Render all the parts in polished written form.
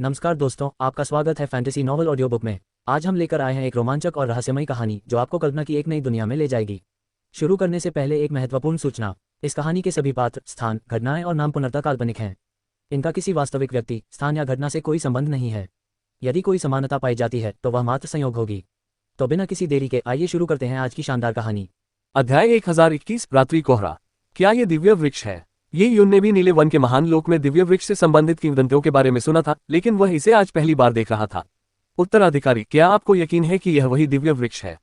नमस्कार दोस्तों, आपका स्वागत है फैंटेसी नॉवल ऑडियो बुक में। आज हम लेकर आए हैं एक रोमांचक और रहस्यमयी कहानी जो आपको कल्पना की एक नई दुनिया में ले जाएगी। शुरू करने से पहले एक महत्वपूर्ण सूचना। इस कहानी के सभी पात्र, स्थान, घटनाएं और नाम पूर्णतः काल्पनिक हैं। इनका किसी वास्तविक व्यक्ति, स्थान या घटना से कोई संबंध नहीं है। यदि कोई समानता पाई जाती है तो वह मात्र संयोग होगी। तो बिना किसी देरी के आइए शुरू करते हैं आज की शानदार कहानी। अध्याय 1021 रात्रि कोहरा। क्या ये दिव्य वृक्ष है? ये यून ने भी नीले वन के महान लोक में दिव्य वृक्ष से संबंधित किंवदंतियों के बारे में सुना था, लेकिन वह इसे आज पहली बार देख रहा था। उत्तराधिकारी, क्या आपको यकीन है कि यह वही दिव्य वृक्ष है?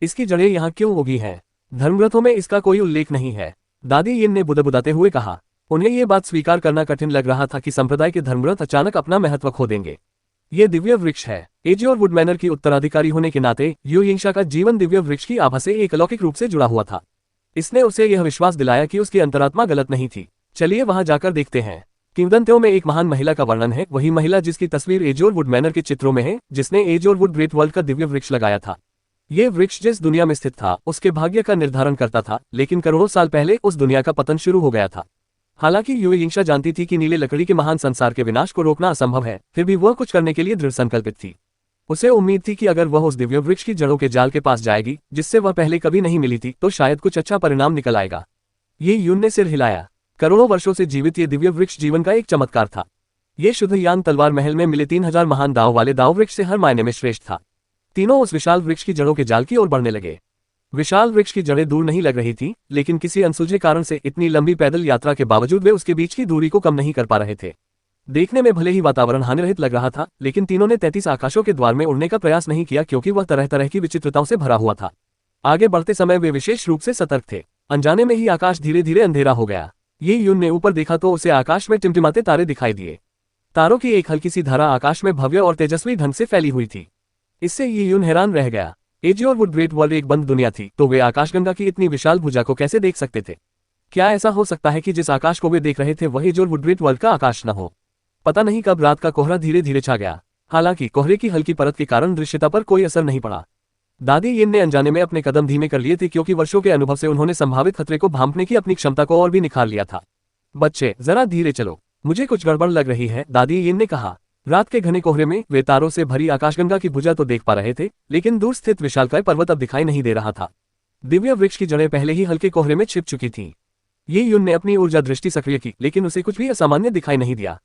इसकी जड़ें यहाँ क्यों उगी हैं? धर्मग्रंथों में इसका कोई उल्लेख नहीं है, दादी यिन ने बुदबुदाते हुए कहा। उन्हें यह बात स्वीकार करना कठिन लग रहा था कि संप्रदाय के धर्मग्रंथ अचानक अपना महत्व खो देंगे। ये दिव्य वृक्ष है। एजियोर वुड मैनर की उत्तराधिकारी होने के नाते यू यिंगशा का जीवन दिव्य वृक्ष की आभा से एक अलौकिक रूप से जुड़ा हुआ था। इसने उसे यह विश्वास दिलाया कि उसकी अंतरात्मा गलत नहीं थी। चलिए वहां जाकर देखते हैं। किंवदंतियों में एक महान महिला का वर्णन है, वही महिला जिसकी तस्वीर एजियोर वुड मैनर के चित्रों में है, जिसने एजियोर वुड ग्रेट वर्ल्ड का दिव्य वृक्ष लगाया था। ये वृक्ष जिस दुनिया में स्थित था उसके भाग्य का निर्धारण करता था, लेकिन करोड़ों साल पहले उस दुनिया का पतन शुरू हो गया था। हालांकि यू यिंगशा जानती थी कि नीले लकड़ी के महान संसार के विनाश को रोकना असंभव है, फिर भी वह कुछ करने के लिए दृढ़ संकल्पित थी। उसे उम्मीद थी कि अगर वह उस दिव्य वृक्ष की जड़ों के जाल के पास जाएगी जिससे वह पहले कभी नहीं मिली थी, तो शायद कुछ अच्छा परिणाम निकल आएगा। ये यून ने सिर हिलाया। करोड़ों वर्षों से जीवित ये दिव्य वृक्ष जीवन का एक चमत्कार था। ये शुद्ध यान तलवार महल में मिले 3000 महान दाव वाले दाव वृक्ष से हर मायने में श्रेष्ठ था। तीनों उस विशाल वृक्ष की जड़ों के जाल की ओर बढ़ने लगे। विशाल वृक्ष की जड़ें दूर नहीं लग रही थी, लेकिन किसी अनसुलझे कारण से इतनी लंबी पैदल यात्रा के बावजूद वे उसके बीच की दूरी को कम नहीं कर पा रहे थे। देखने में भले ही वातावरण हानिरहित लग रहा था, लेकिन तीनों ने 33 आकाशों के द्वार में उड़ने का प्रयास नहीं किया, क्योंकि वह तरह तरह की विचित्रताओं से भरा हुआ था। आगे बढ़ते समय वे विशेष रूप से सतर्क थे। अनजाने में ही आकाश धीरे धीरे अंधेरा हो गया। ये यून ने ऊपर देखा तो उसे आकाश में टिमटिमाते तारे दिखाई दिए। तारों की एक हल्की सी धारा आकाश में भव्य और तेजस्वी ढंग से फैली हुई थी। इससे ये यून हैरान रह गया। एजियोर वुड ग्रेट वर्ल्ड एक बंद दुनिया थी, तो वे आकाशगंगा की इतनी विशाल भुजा को कैसे देख सकते थे? क्या ऐसा हो सकता है कि जिस आकाश को वे देख रहे थे वह एजियोर वुड ग्रेट वर्ल्ड का आकाश न हो? पता नहीं कब रात का कोहरा धीरे धीरे छा गया। हालांकि कोहरे की हल्की परत के कारण दृश्यता पर कोई असर नहीं पड़ा। दादी यिन ने अनजाने में अपने कदम धीमे कर लिए थे, क्योंकि वर्षों के अनुभव से उन्होंने संभावित खतरे को भांपने की अपनी क्षमता को और भी निखार लिया था। बच्चे, जरा धीरे चलो, मुझे कुछ गड़बड़ लग रही है, दादी यिन ने कहा। रात के घने कोहरे में वे तारों से भरी आकाशगंगा की भुजा तो देख पा रहे थे, लेकिन दूर स्थित विशालकाय पर्वत अब दिखाई नहीं दे रहा था। दिव्य वृक्ष की जड़ें पहले ही हल्के कोहरे में छिप चुकी थीं। ये यून ने अपनी ऊर्जा दृष्टि सक्रिय की, लेकिन उसे कुछ भी असामान्य दिखाई नहीं दिया।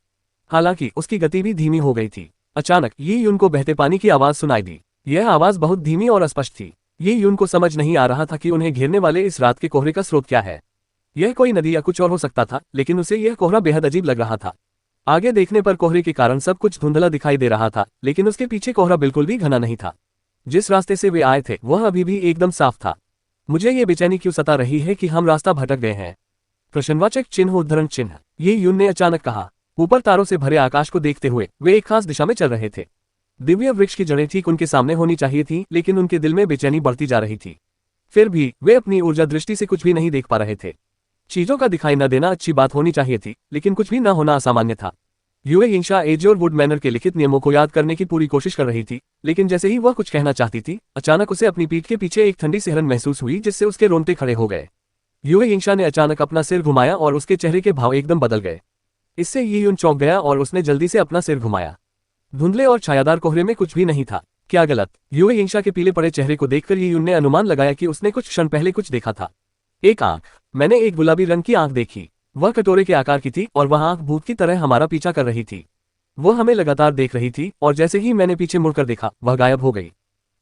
हालांकि उसकी गति भी धीमी हो गई थी। अचानक ये यून को बहते पानी की आवाज सुनाई दी। यह आवाज बहुत धीमी और अस्पष्ट थी। ये यून को समझ नहीं आ रहा था कि उन्हें घेरने वाले इस रात के कोहरे का स्रोत क्या है। यह कोई नदी या कुछ और हो सकता था, लेकिन उसे यह कोहरा बेहद अजीब लग रहा था। आगे देखने पर कोहरे के कारण सब कुछ धुंधला दिखाई दे रहा था, लेकिन उसके पीछे कोहरा बिल्कुल भी घना नहीं था। जिस रास्ते से वे आए थे वह अभी भी एकदम साफ था। मुझे ये बेचैनी क्यों सता रही है कि हम रास्ता भटक गए हैं? प्रश्नवाचक चिन्ह उद्धरण चिन्ह, ये यून ने अचानक कहा। ऊपर तारों से भरे आकाश को देखते हुए वे एक खास दिशा में चल रहे थे। दिव्य वृक्ष की जड़ें ठीक उनके सामने होनी चाहिए थी, लेकिन उनके दिल में बेचैनी बढ़ती जा रही थी। फिर भी वे अपनी ऊर्जा दृष्टि से कुछ भी नहीं देख पा रहे थे। चीजों का दिखाई न देना अच्छी बात होनी चाहिए थी, लेकिन कुछ भी न होना असामान्य था। यू यिंगशा एजियोर वुड मैनर के लिखित नियमों को याद करने की पूरी कोशिश कर रही थी, लेकिन जैसे ही वह कुछ कहना चाहती थी, अचानक उसे अपनी पीठ के पीछे एक ठंडी सिहरन महसूस हुई, जिससे उसके रोंगटे खड़े हो गए। यू यिंगशा ने अचानक अपना सिर घुमाया और उसके चेहरे के भाव एकदम बदल गए। इससे ये यून चौंक गया और उसने जल्दी से अपना सिर घुमाया। धुंधले और छायादार कोहरे में कुछ भी नहीं था। क्या गलत? यू यिंगशा के पीले पड़े चेहरे को देखकर ये यून ने अनुमान लगाया कि उसने कुछ क्षण पहले कुछ देखा था। एक आंख। मैंने एक गुलाबी रंग की आंख देखी। वह कटोरे के आकार की थी और वह आंख भूत की तरह हमारा पीछा कर रही थी। वह हमें लगातार देख रही थी और जैसे ही मैंने पीछे मुड़कर देखा वह गायब हो गई।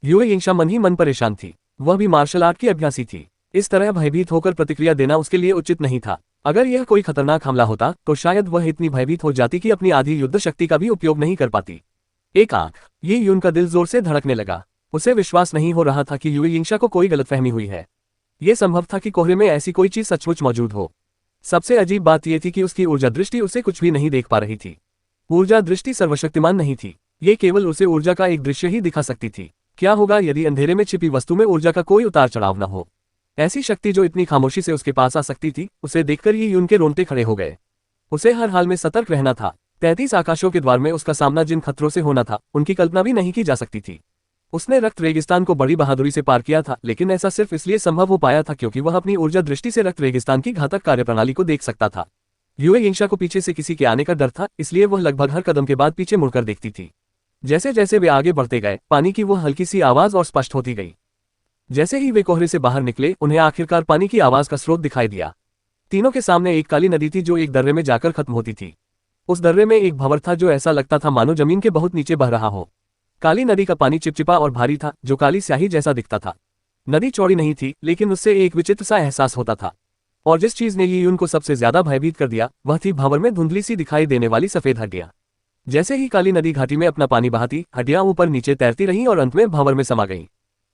यू यिंगशा मन ही मन परेशान थी। वह भी मार्शल आर्ट की अभ्यासी थी। इस तरह भयभीत होकर प्रतिक्रिया देना उसके लिए उचित नहीं था। अगर यह कोई खतरनाक हमला होता तो शायद वह इतनी भयभीत हो जाती कि अपनी आधी युद्ध शक्ति का भी उपयोग नहीं कर पाती। एक आंख। ये यून का दिल जोर से धड़कने लगा। उसे विश्वास नहीं हो रहा था कि यू यिंगशा को कोई गलतफहमी हुई है। यह संभव था कि कोहरे में ऐसी कोई चीज सचमुच मौजूद हो। सबसे अजीब बात यह थी कि उसकी ऊर्जा दृष्टि उसे कुछ भी नहीं देख पा रही थी। ऊर्जा दृष्टि सर्वशक्तिमान नहीं थी। ये केवल उसे ऊर्जा का एक दृश्य ही दिखा सकती थी। क्या होगा यदि अंधेरे में छिपी वस्तु में ऊर्जा का कोई उतार चढ़ाव न हो? ऐसी शक्ति जो इतनी खामोशी से उसके पास आ सकती थी, उसे देखकर ये यून के रोंगटे खड़े हो गए। उसे हर हाल में सतर्क रहना था। 33 आकाशों के द्वार में उसका सामना जिन खतरों से होना था, उनकी कल्पना भी नहीं की जा सकती थी। उसने रक्त रेगिस्तान को बड़ी बहादुरी से पार किया था, लेकिन ऐसा सिर्फ इसलिए संभव हो पाया था क्योंकि वह अपनी ऊर्जा दृष्टि से रक्त रेगिस्तान की घातक कार्यप्रणाली को देख सकता था। युए यिंगशा को पीछे से किसी के आने का डर था, इसलिए वह लगभग हर कदम के बाद पीछे मुड़कर देखती थी। जैसे जैसे वे आगे बढ़ते गए, पानी की वह हल्की सी आवाज और स्पष्ट होती गई। जैसे ही वे कोहरे से बाहर निकले, उन्हें आखिरकार पानी की आवाज का स्रोत दिखाई दिया। तीनों के सामने एक काली नदी थी जो एक दर्रे में जाकर खत्म होती थी। उस दर्रे में एक भंवर था जो ऐसा लगता था मानो जमीन के बहुत नीचे बह रहा हो। काली नदी का पानी चिपचिपा और भारी था, जो काली स्याही जैसा दिखता था। नदी चौड़ी नहीं थी, लेकिन उससे एक विचित्र सा एहसास होता था। और जिस चीज ने यी यून को सबसे ज्यादा भयभीत कर दिया, वह थी भंवर में धुंधली सी दिखाई देने वाली सफेद हड्डियां। जैसे ही काली नदी घाटी में अपना पानी बहाती, हड्डियां ऊपर नीचे तैरती रहीं और अंत में भंवर में समा गईं।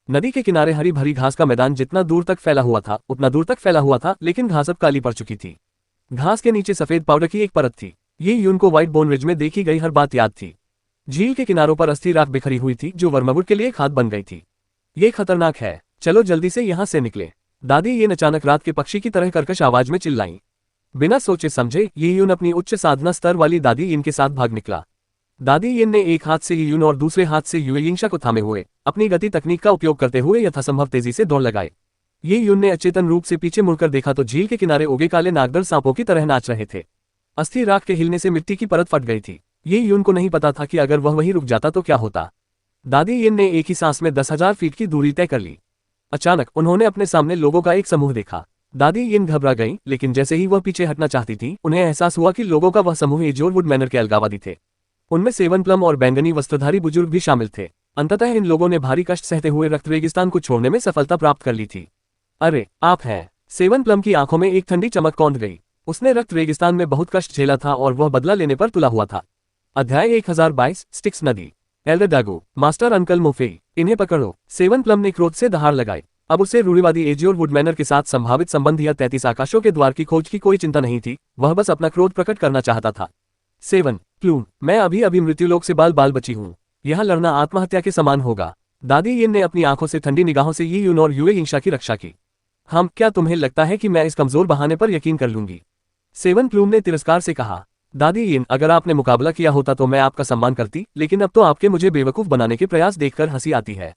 नदी के किनारे हरी भरी घास का मैदान जितना दूर तक फैला हुआ था, उतना दूर तक फैला हुआ था, लेकिन घास अब काली पड़ चुकी थी। घास के नीचे सफेद पाउडर की एक परत थी। यी यून को व्हाइट बोन रिज में देखी गई हर बात याद थी। झील के किनारों पर अस्थि राख बिखरी हुई थी, जो वर्मवुड के लिए खाद बन गई थी। ये खतरनाक है, चलो जल्दी से यहाँ से निकले, दादी यीन अचानक रात के पक्षी की तरह कर्कश आवाज में चिल्लाईं। बिना सोचे समझे यी यून अपनी उच्च साधना स्तर वाली दादी यीन के साथ भाग निकला। दादी यीन ने एक हाथ से यी यून और दूसरे हाथ से युए यिंगशा को थामे हुए अपनी गति तकनीक का उपयोग करते हुए यथासंभव तेजी से दौड़ लगाए। यी यून ने अचेतन रूप से पीछे मुड़कर देखा तो झील के किनारे उगे काले नागदर सांपों की तरह नाच रहे थे। अस्थि राख के हिलने से मिट्टी की परत फट गई थी। यी यून को नहीं पता था कि अगर वह वहीं रुक जाता तो क्या होता। दादी यीन ने एक ही सांस में 10,000 फीट की दूरी तय कर ली। अचानक उन्होंने अपने सामने लोगों का एक समूह देखा। दादी यीन घबरा गईं, लेकिन जैसे ही वह पीछे हटना चाहती थी, उन्हें एहसास हुआ कि लोगों का वह समूह एजोरवुड मैनर के अलगाववादी थे। उनमें सेवन प्लम और बैंगनी वस्त्रधारी बुजुर्ग भी शामिल थे। अंततः इन लोगों ने भारी कष्ट सहते हुए रक्त रेगिस्तान को छोड़ने में सफलता प्राप्त कर ली थी। अरे आप हैं। सेवन प्लम की आंखों में एक ठंडी चमक कौंध गई। उसने रक्त रेगिस्तान में बहुत कष्ट झेला था और वह बदला लेने पर तुला हुआ था। अध्याय 1022 स्टिक्स नदी। एल्डर डागो, मास्टर अंकल मोफेई, इन्हें पकड़ो। सेवन प्लम ने क्रोध से दहाड़ लगाई। अब उसे रूढ़िवादी एजियोरवुड मैनर के साथ संभावित संबंध या 33 आकाशों के द्वार की खोज की कोई चिंता नहीं थी, वह बस अपना क्रोध प्रकट करना चाहता था। सेवन प्लूम, मैं अभी अभी मृत्युलोक से बाल बाल बची हूँ। यह लड़ना आत्महत्या के समान होगा। दादी यीन ने अपनी आंखों से ठंडी निगाहों से यी यून और युए यिंगशा की रक्षा की। क्या तुम्हें लगता है कि मैं इस कमजोर बहाने पर यकीन कर लूंगी? सेवन प्लूम ने तिरस्कार से कहा। दादी यीन, अगर आपने मुकाबला किया होता तो मैं आपका सम्मान करती, लेकिन अब तो आपके मुझे बेवकूफ बनाने के प्रयास देखकर हंसी आती है।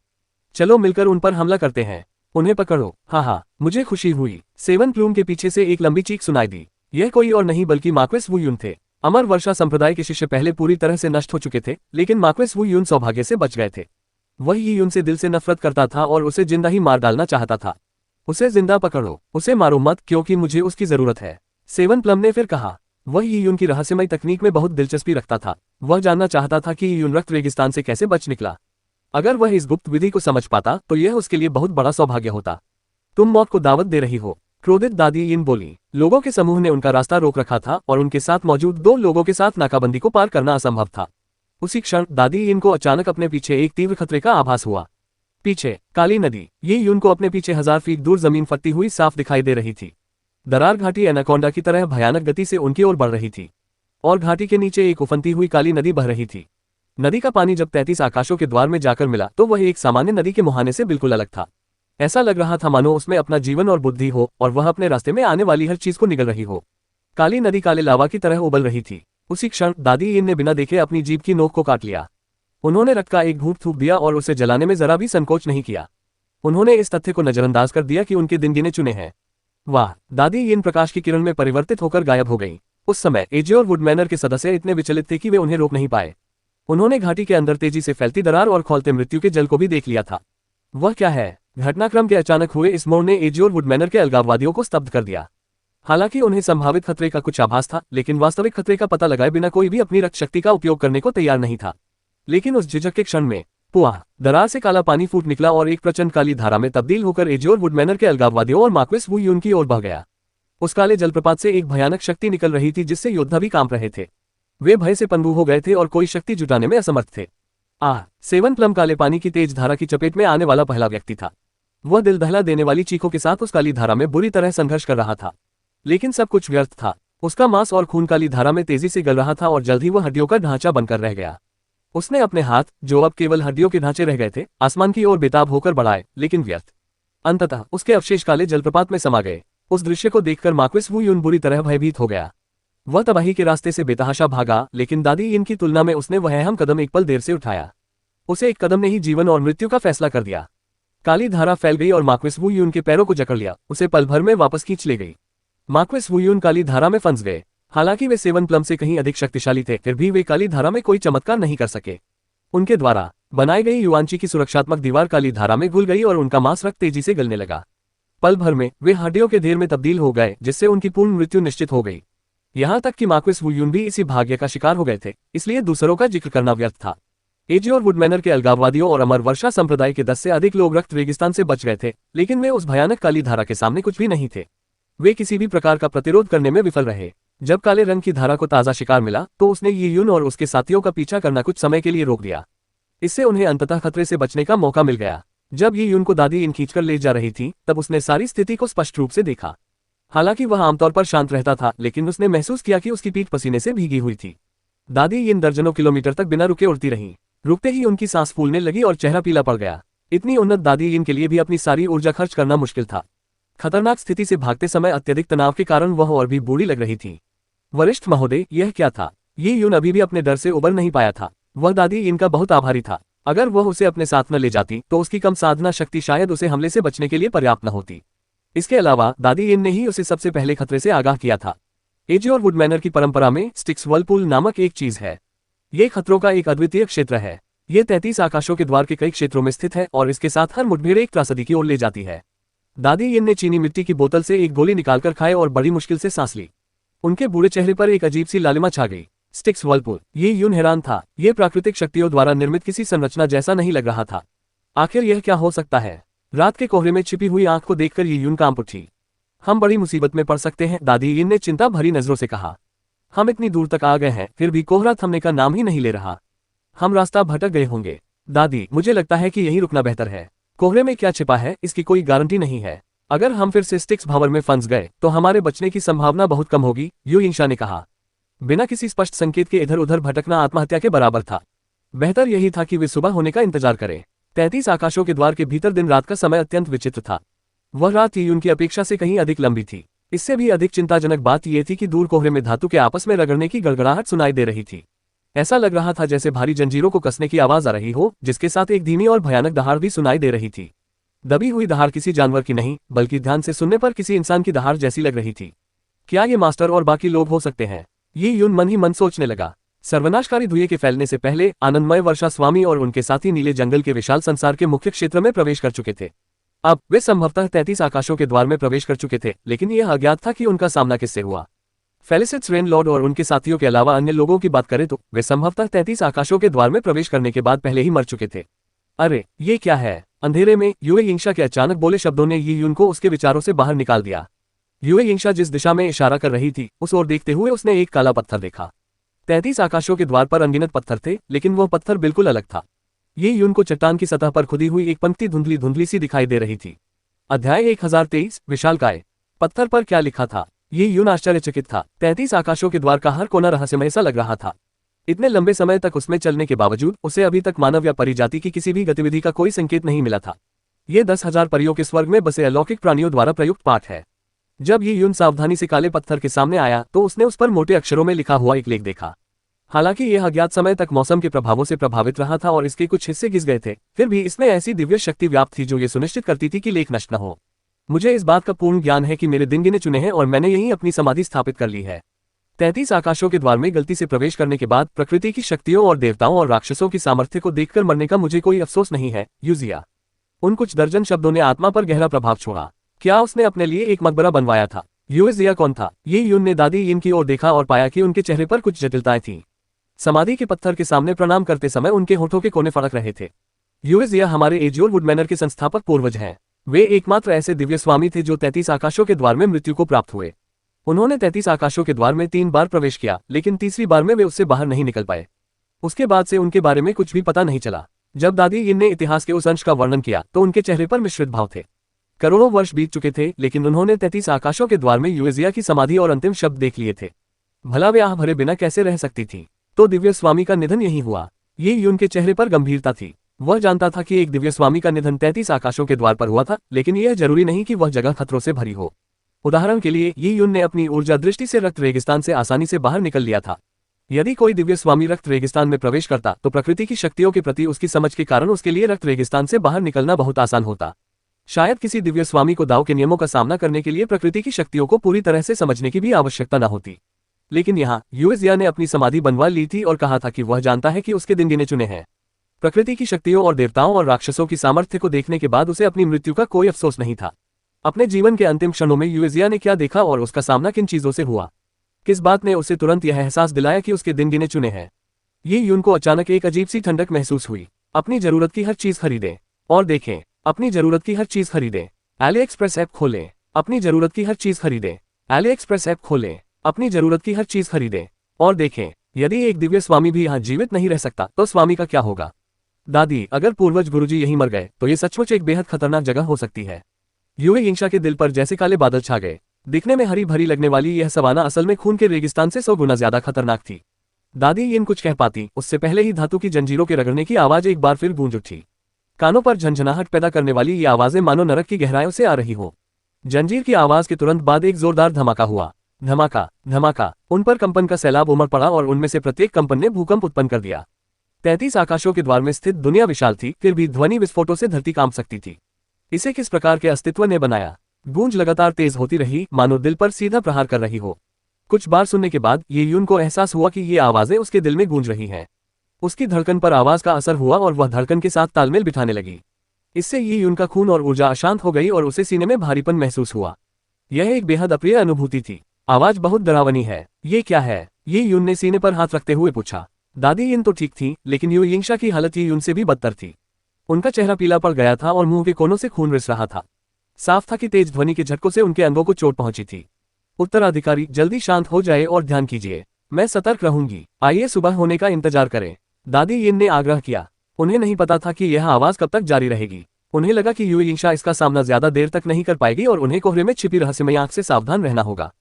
चलो मिलकर उन पर हमला करते हैं। उन्हें पकड़ो। हाँ, मुझे खुशी हुई। सेवन प्लूम के पीछे से एक लंबी चीख सुनाई दी। यह कोई और नहीं बल्कि मार्क्वेस वू यून थे। अमर वर्षा संप्रदाय के शिष्य पहले पूरी तरह से नष्ट हो चुके थे, लेकिन मार्क्वेस वू यून सौभाग्य से बच गए थे। वह यी यून से दिल से नफरत करता था और उसे जिंदा ही मार डालना चाहता था। उसे जिंदा पकड़ो, उसे मारो मत, क्योंकि मुझे उसकी जरूरत है। सेवन प्लम ने फिर कहा। वह यी यून की रहस्यमय तकनीक में बहुत दिलचस्पी रखता था। वह जानना चाहता था कि यी यून रक्त रेगिस्तान से कैसे बच निकला। अगर वह इस गुप्त विधि को समझ पाता तो यह उसके लिए बहुत बड़ा सौभाग्य होता। तुम मौत को दावत दे रही हो, क्रोधित दादी यीन बोली। लोगों के समूह ने उनका रास्ता रोक रखा था और उनके साथ मौजूद 2 लोगों के साथ नाकाबंदी को पार करना असंभव था। उसी क्षण दादी यीन को अचानक अपने पीछे एक तीव्र खतरे का आभास हुआ। पीछे काली नदी। यी यून को अपने पीछे 1000 फीट दूर जमीन फटती हुई साफ दिखाई दे रही थी। दरार घाटी एनाकोंडा की तरह भयानक गति से उनकी ओर बढ़ रही थी और घाटी के नीचे एक उफनती हुई काली नदी बह रही थी। नदी का पानी जब 33 आकाशों के द्वार में जाकर मिला तो वह एक सामान्य नदी के मुहाने से बिल्कुल अलग था। ऐसा लग रहा था मानो उसमें अपना जीवन और बुद्धि हो और वह अपने रास्ते में आने वाली हर चीज को निगल रही हो। काली नदी काले लावा की तरह उबल रही थी। उसी क्षण दादी यीन ने बिना देखे अपनी जीभ की नोक को काट लिया। उन्होंने रक्त का एक घूंट थूक दिया और उसे जलाने में जरा भी संकोच नहीं किया। उन्होंने इस तथ्य को नजरअंदाज कर दिया कि उनके दिन गिने चुने हैं। वाह! दादी यीन प्रकाश की किरण में परिवर्तित होकर गायब हो गई। उस समय एजियोरवुड मैनर के सदस्य इतने विचलित थे कि वे उन्हें रोक नहीं पाए। उन्होंने घाटी के अंदर तेजी से फैलती दरार और खौलते मृत्यु के जल को भी देख लिया था। वह क्या है? घटनाक्रम के अचानक हुए इस मोड़ ने एजियोरवुड मैनर के अलगाववादियों को स्तब्ध कर दिया। हालांकि उन्हें संभावित खतरे का कुछ आभास था, लेकिन वास्तविक खतरे का पता लगाए बिना कोई भी अपनी रक्त शक्ति का उपयोग करने को तैयार नहीं था। लेकिन उस झिझक के क्षण में पुआ दरार से काला पानी फूट निकला और एक प्रचंड काली धारा में तब्दील होकर एजियोरवुड मैनर के अलगाववादियों और मार्क्वेस वू यून की ओर बह गया। उस काले जलप्रपात से एक भयानक शक्ति निकल रही थी जिससे योद्धा भी कांप रहे थे। वे भय से पनडुब हो गए थे और कोई शक्ति जुटाने में असमर्थ थे। सेवन प्लम काले पानी की तेज धारा की चपेट में आने वाला पहला व्यक्ति था। वह दिल दहला देने वाली चीखों के साथ उस काली धारा में बुरी तरह संघर्ष कर रहा था, लेकिन सब कुछ व्यर्थ था। उसका मांस और खून काली धारा में तेजी से गल रहा था और जल्द ही वह हड्डियों का ढांचा बनकर रह गया। उसने अपने हाथ, जो अब केवल हड्डियों के ढांचे रह गए थे, आसमान की ओर बेताब होकर बढ़ाए, लेकिन व्यर्थ। अंततः उसके अवशेष काले जलप्रपात में समा गए। उस दृश्य को देखकर मार्क्वेस वू यून बुरी तरह भयभीत हो गया। वह तबाही के रास्ते से बेतहाशा भागा, लेकिन दादी यीन की तुलना में उसने वह अहम कदम एक पल देर से उठाया। उसे एक कदम ने ही जीवन और मृत्यु का फैसला कर दिया। काली धारा फैल गई और मार्क्वेस वू यून के पैरों को जकड़ लिया, उसे पल भर में वापस खींच ले गई। मार्क्वेस वू यून काली धारा में फंस गए। हालांकि वे 7 प्लम से कहीं अधिक शक्तिशाली थे, फिर भी वे काली धारा में कोई चमत्कार नहीं कर सके। उनके द्वारा बनाई गई युआंची की सुरक्षात्मक दीवार काली धारा में घुल गई और उनका मांस रक्त तेजी से गलने लगा। पल भर में वे हड्डियों के ढेर में तब्दील हो गए, जिससे उनकी पूर्ण मृत्यु निश्चित हो गई। यहाँ तक कि मार्क्विस वू यून भी इसी भाग्य का शिकार हो गए थे, इसलिए दूसरों का जिक्र करना व्यर्थ था। एजियोर वुड मैनर के अलगाववादियों और अमर वर्षा संप्रदाय के 10 से अधिक लोग रक्त रेगिस्तान से बच गए थे, लेकिन वे उस भयानक काली धारा के सामने कुछ भी नहीं थे। वे किसी भी प्रकार का प्रतिरोध करने में विफल रहे। जब काले रंग की धारा को ताज़ा शिकार मिला तो उसने यी यून और उसके साथियों का पीछा करना कुछ समय के लिए रोक दिया। इससे उन्हें अंततः खतरे से बचने का मौका मिल गया। जब यी यून को दादी इन खींचकर ले जा रही थी, तब उसने सारी स्थिति को स्पष्ट रूप से देखा। हालांकि वह आमतौर पर शांत रहता था, लेकिन उसने महसूस किया कि उसकी पीठ पसीने से भीगी हुई थी। दादी इन दर्जनों किलोमीटर तक बिना रुके उड़ती रहीं। रुकते ही उनकी सांस फूलने लगी और चेहरा पीला पड़ गया। इतनी उन्नत दादी इन के लिए भी अपनी सारी ऊर्जा खर्च करना मुश्किल था। खतरनाक स्थिति से भागते समय अत्यधिक तनाव के कारण वह और भी बूढ़ी लग रही थी। वरिष्ठ महोदय, यह क्या था? यी यून अभी भी अपने डर से उबर नहीं पाया था। वह दादी इनका बहुत आभारी था। अगर वह उसे अपने साथ न ले जाती तो उसकी कम साधना शक्ति शायद उसे हमले से बचने के लिए पर्याप्त न होती। इसके अलावा दादी इन ने ही उसे सबसे पहले खतरे से आगाह किया था। एजियोर वुड मैनर की परंपरा में स्टिक्स वर्लपूल नामक एक चीज है। ये खतरों का एक अद्वितीय क्षेत्र है। ये 33 आकाशों के द्वार के कई क्षेत्रों में स्थित है और इसके साथ हर मुठभेड़ एक त्रासदी की ओर ले जाती है। दादी इन ने चीनी मिट्टी की बोतल से एक गोली निकालकर खाए और बड़ी मुश्किल से सांस ली। उनके बूढ़े चेहरे पर एक अजीब सी लालिमा छा गई। स्टिक्स वर्लपूल, ये यून हैरान था। ये प्राकृतिक शक्तियों द्वारा निर्मित किसी संरचना जैसा नहीं लग रहा था। आखिर यह क्या हो सकता है? रात के कोहरे में छिपी हुई आंख को देखकर ये यून कांप उठी। हम बड़ी मुसीबत में पड़ सकते हैं, दादी इन ने चिंता भरी नजरों से कहा। हम इतनी दूर तक आ गए हैं, फिर भी कोहरा थमने का नाम ही नहीं ले रहा। हम रास्ता भटक गए होंगे। दादी, मुझे लगता है कि यहीं रुकना बेहतर है। कोहरे में क्या छिपा है इसकी कोई गारंटी नहीं है। अगर हम फिर से स्टिक्स भंवर में फंस गए तो हमारे बचने की संभावना बहुत कम होगी, यू यिंगशा ने कहा। बिना किसी स्पष्ट संकेत के इधर उधर भटकना आत्महत्या के बराबर था। बेहतर यही था कि वे सुबह होने का इंतजार करें। 33 आकाशों के द्वार के भीतर दिन रात का समय अत्यंत विचित्र था। वह रात यी यून की अपेक्षा से कहीं अधिक लंबी थी। इससे भी अधिक चिंताजनक बात यह थी कि दूर कोहरे में धातु के आपस में रगड़ने की गड़गड़ाहट सुनाई दे रही थी। ऐसा लग रहा था जैसे भारी जंजीरों को कसने की आवाज आ रही हो, जिसके साथ एक धीमी और भयानक दहाड़ भी सुनाई दे रही थी। दबी हुई दहाड़ किसी जानवर की नहीं, बल्कि ध्यान से सुनने पर किसी इंसान की दहाड़ जैसी लग रही थी। क्या ये मास्टर और बाकी लोग हो सकते हैं? ये यून मन ही मन सोचने लगा। सर्वनाशकारी धुएं के फैलने से पहले आनंदमय वर्षा स्वामी और उनके साथी नीले जंगल के विशाल संसार के मुख्य क्षेत्र में प्रवेश कर चुके थे। अब वे संभवतः 33 आकाशों के द्वार में प्रवेश कर चुके थे, लेकिन यह अज्ञात था कि उनका सामना किससे हुआ। फेलिसिट्स रेनलॉर्ड और उनके साथियों के अलावा अन्य लोगों की बात करें तो वे संभवतः 33 आकाशों के द्वार में प्रवेश करने के बाद पहले ही मर चुके थे। अरे ये क्या है? अंधेरे में यू यिंगशा के अचानक बोले शब्दों ने यी यून को उसके विचारों से बाहर निकाल दिया। यू यिंगशा जिस दिशा में इशारा कर रही थी, उस ओर देखते हुए उसने एक काला पत्थर देखा। 33 आकाशों के द्वार पर अनगिनत पत्थर थे, लेकिन वह पत्थर बिल्कुल अलग था। ये यून को चट्टान की सतह पर खुदी हुई एक पंक्ति धुंधली धुंधली सी दिखाई दे रही थी। अध्याय 1023 विशालकाय। पत्थर पर क्या लिखा था? ये यून आश्चर्यचकित था। 33 आकाशों के द्वार का हर कोना रहस्यमय सा लग रहा था। इतने लंबे समय तक उसमें चलने के बावजूद उसे अभी तक मानव या परिजाति की किसी भी गतिविधि का कोई संकेत नहीं मिला था। ये 10,000 परियों के स्वर्ग में बसे अलौकिक प्राणियों द्वारा प्रयुक्त पाठ है। जब ये यून सावधानी से काले पत्थर के सामने आया तो उसने उस पर मोटे अक्षरों में लिखा हुआ एक लेख देखा। हालांकि यह अज्ञात समय तक मौसम के प्रभावों से प्रभावित रहा था और इसके कुछ हिस्से घिस गए थे, फिर भी इसमें ऐसी दिव्य शक्ति व्याप्त थी जो ये सुनिश्चित करती थी कि लेख नष्ट न हो। मुझे इस बात का पूर्ण ज्ञान है कि मेरे दिन गिने चुने हैं और मैंने यहीं अपनी समाधि स्थापित कर ली है। 33 आकाशों के द्वार में गलती से प्रवेश करने के बाद प्रकृति की शक्तियों और देवताओं और राक्षसों की सामर्थ्य को देखकर मरने का मुझे कोई अफसोस नहीं है, यूजिया। उन कुछ दर्जन शब्दों ने आत्मा पर गहरा प्रभाव छोड़ा। क्या उसने अपने लिए एक मकबरा बनवाया था? यूजिया कौन था? ये यून ने दादी इन की ओर देखा और पाया कि उनके चेहरे पर कुछ जटिलताएं थीं। समाधि के पत्थर के सामने प्रणाम करते समय उनके होठों के कोने फड़क रहे थे। यूजिया हमारे एजियोर वुड मैनर के संस्थापक पूर्वज हैं। वे एकमात्र ऐसे दिव्य स्वामी थे जो 33 आकाशों के द्वार में मृत्यु को प्राप्त हुए। उन्होंने 33 आकाशों के द्वार में 3 बार प्रवेश किया, लेकिन तीसरी बार में वे उससे बाहर नहीं निकल पाए। उसके बाद से उनके बारे में कुछ भी पता नहीं चला। जब दादी इन ने इतिहास के उस अंश का वर्णन किया तो उनके चेहरे पर मिश्रित भाव थे। करोड़ों वर्ष बीत चुके थे, लेकिन उन्होंने 33 आकाशों के द्वार में यूजिया की समाधि और अंतिम शब्द देख लिए थे। भला वे आह भरे बिना कैसे रह सकती थी? तो दिव्य स्वामी का निधन यही हुआ। ये यून के चेहरे पर गंभीरता थी। वह जानता था कि एक दिव्य स्वामी का निधन 33 आकाशों के द्वार पर हुआ था, लेकिन यह जरूरी नहीं कि वह जगह खतरों से भरी हो। उदाहरण के लिए ये यून ने अपनी ऊर्जा दृष्टि से रक्त रेगिस्तान से आसानी से बाहर निकल लिया था। यदि कोई दिव्य स्वामी रक्त रेगिस्तान में प्रवेश करता तो प्रकृति की शक्तियों के प्रति उसकी समझ के कारण उसके लिए रक्त रेगिस्तान से बाहर निकलना बहुत आसान होता। शायद किसी दिव्य स्वामी को दाव के नियमों का सामना करने के लिए प्रकृति की शक्तियों को पूरी तरह से समझने की भी आवश्यकता न होती। लेकिन यहाँ यूएजिया ने अपनी समाधि बनवा ली थी और कहा था कि वह जानता है कि उसके दिन गिने चुने हैं। प्रकृति की शक्तियों और देवताओं और राक्षसों की सामर्थ्य को देखने के बाद उसे अपनी मृत्यु का कोई अफसोस नहीं था। अपने जीवन के अंतिम क्षणों में यूएजिया ने क्या देखा और उसका सामना किन चीजों से हुआ, किस बात ने उसे तुरंत यह एहसास दिलाया कि उसके दिन गिने चुने हैं। ये यून को अचानक एक अजीब सी ठंडक महसूस हुई। अपनी जरूरत की हर चीज खरीदें और देखें, अपनी जरूरत की हर चीज खरीदें। एली एक्सप्रेस ऐप खोलें, अपनी जरूरत की हर चीज खरीदें। एली एक्सप्रेस ऐप खोलें, अपनी जरूरत की हर चीज खरीदें और देखें, यदि एक दिव्य स्वामी भी यहाँ जीवित नहीं रह सकता तो स्वामी का क्या होगा। दादी, अगर पूर्वज गुरुजी यहीं मर गए तो ये सचमुच एक बेहद खतरनाक जगह हो सकती है। यूए यिंशा के दिल पर जैसे काले बादल छा गए। दिखने में हरी भरी लगने वाली यह सवाना असल में खून के रेगिस्तान से 100 गुना ज्यादा खतरनाक थी। दादी यिन कुछ कह पाती उससे पहले ही धातु की जंजीरों के रगड़ने की आवाज एक बार फिर गूंज उठी। कानों पर झंझनाहट पैदा करने वाली ये आवाजें मानो नरक की गहराइयों से आ रही हो। जंजीर की आवाज के तुरंत बाद एक जोरदार धमाका हुआ। धमाका धमाका, उन पर कंपन का सैलाब उमड़ पड़ा और उनमें से प्रत्येक कंपन ने भूकंप उत्पन्न कर दिया। 33 आकाशों के द्वार में स्थित दुनिया विशाल थी, फिर भी ध्वनि विस्फोटों से धरती कांप सकती थी। इसे किस प्रकार के अस्तित्व ने बनाया। गूंज लगातार तेज होती रही, मानो दिल पर सीधा प्रहार कर रही हो। कुछ बार सुनने के बाद ये यून को एहसास हुआ कि ये आवाजें उसके दिल में गूंज रही हैं। उसकी धड़कन पर आवाज का असर हुआ और वह धड़कन के साथ तालमेल बिठाने लगी। इससे ये यून का खून और ऊर्जा अशांत हो गई और उसे सीने में भारीपन महसूस हुआ। यह एक बेहद अप्रिय अनुभूति थी। आवाज बहुत डरावनी है, ये क्या है? ये यून ने सीने पर हाथ रखते हुए पूछा। दादी यिन तो ठीक थी, लेकिन यूए यिंशा की हालत ये यून से भी बदतर थी। उनका चेहरा पीला पड़ गया था और मुंह के कोनों से खून रिस रहा था। साफ था कि तेज ध्वनि के झटकों से उनके अंगों को चोट पहुंची थी। उत्तराधिकारी, जल्दी शांत हो जाए और ध्यान कीजिए। मैं सतर्क रहूंगी। आइए सुबह होने का इंतजार करें, दादी यिन ने आग्रह किया। उन्हें नहीं पता था कि यह आवाज कब तक जारी रहेगी। उन्हें लगा कि यूए यिंशा इसका सामना ज्यादा देर तक नहीं कर पाएगी और उन्हें कोहरे में छिपी रहस्यमयी आंख से सावधान रहना होगा।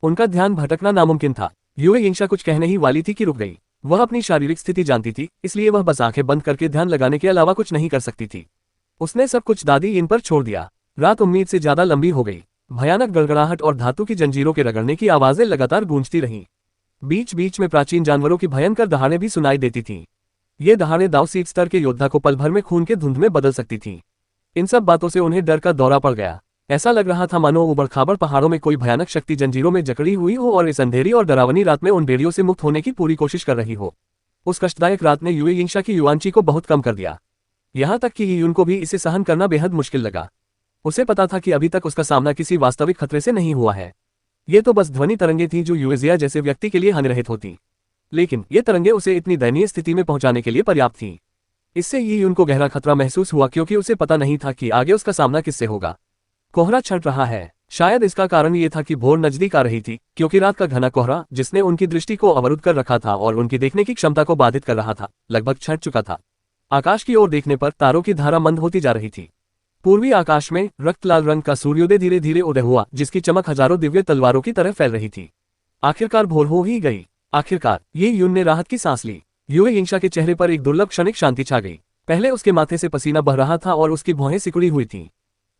उनका ध्यान भटकना नामुमकिन था। यूए यिंशा कुछ कहने ही वाली थी कि रुक गई। वह अपनी शारीरिक स्थिति जानती थी, इसलिए वह बस आंखें बंद करके ध्यान लगाने के अलावा कुछ नहीं कर सकती थी। उसने सब कुछ दादी यिन पर छोड़ दिया। रात उम्मीद से ज्यादा लंबी हो गई। भयानक गड़गड़ाहट और धातु की जंजीरों के रगड़ने की आवाजें लगातार गूंजती रहीं। बीच बीच में प्राचीन जानवरों की भयंकर दहाड़ें भी सुनाई देती थीं। ये दहाड़ें दावसीक स्तर के योद्धा को पल भर में खून के धुंध में बदल सकती थीं। इन सब बातों से उन्हें डर का दौरा पड़ गया। ऐसा लग रहा था मानो उबड़-खाबड़ पहाड़ों में कोई भयानक शक्ति जंजीरों में जकड़ी हुई हो और इस अंधेरी और डरावनी रात में उन बेड़ियों से मुक्त होने की पूरी कोशिश कर रही हो। उस कष्टदायक रात ने यूए यिंशा की युआनची को बहुत कम कर दिया। यहाँ तक कि यून को भी इसे सहन करना बेहद मुश्किल लगा। उसे पता था कि अभी तक उसका सामना किसी वास्तविक खतरे से नहीं हुआ है। ये तो बस ध्वनि तरंगें थीं जो यूएजिया जैसे व्यक्ति के लिए हानिरहित होती, लेकिन ये तरंगें उसे इतनी दयनीय स्थिति में पहुंचाने के लिए पर्याप्त थीं। इससे ये यून को गहरा खतरा महसूस हुआ क्योंकि उसे पता नहीं था कि आगे उसका सामना किससे होगा। कोहरा छट रहा है। शायद इसका कारण ये था कि भोर नजदीक आ रही थी, क्योंकि रात का घना कोहरा जिसने उनकी दृष्टि को अवरुद्ध कर रखा था और उनकी देखने की क्षमता को बाधित कर रहा था, लगभग छट चुका था। आकाश की ओर देखने पर तारों की धारा मंद होती जा रही थी। पूर्वी आकाश में रक्त लाल रंग का सूर्योदय धीरे धीरे उदय हुआ, जिसकी चमक हजारों दिव्य तलवारों की तरह फैल रही थी। आखिरकार भोर हो ही गई। आखिरकार ये यून ने राहत की सांस ली। यूए यिंशा के चेहरे पर एक दुर्लभ क्षणिक शांति छा गई। पहले उसके माथे से पसीना बह रहा था और उसकी भौहें सिकुड़ी हुई थीं।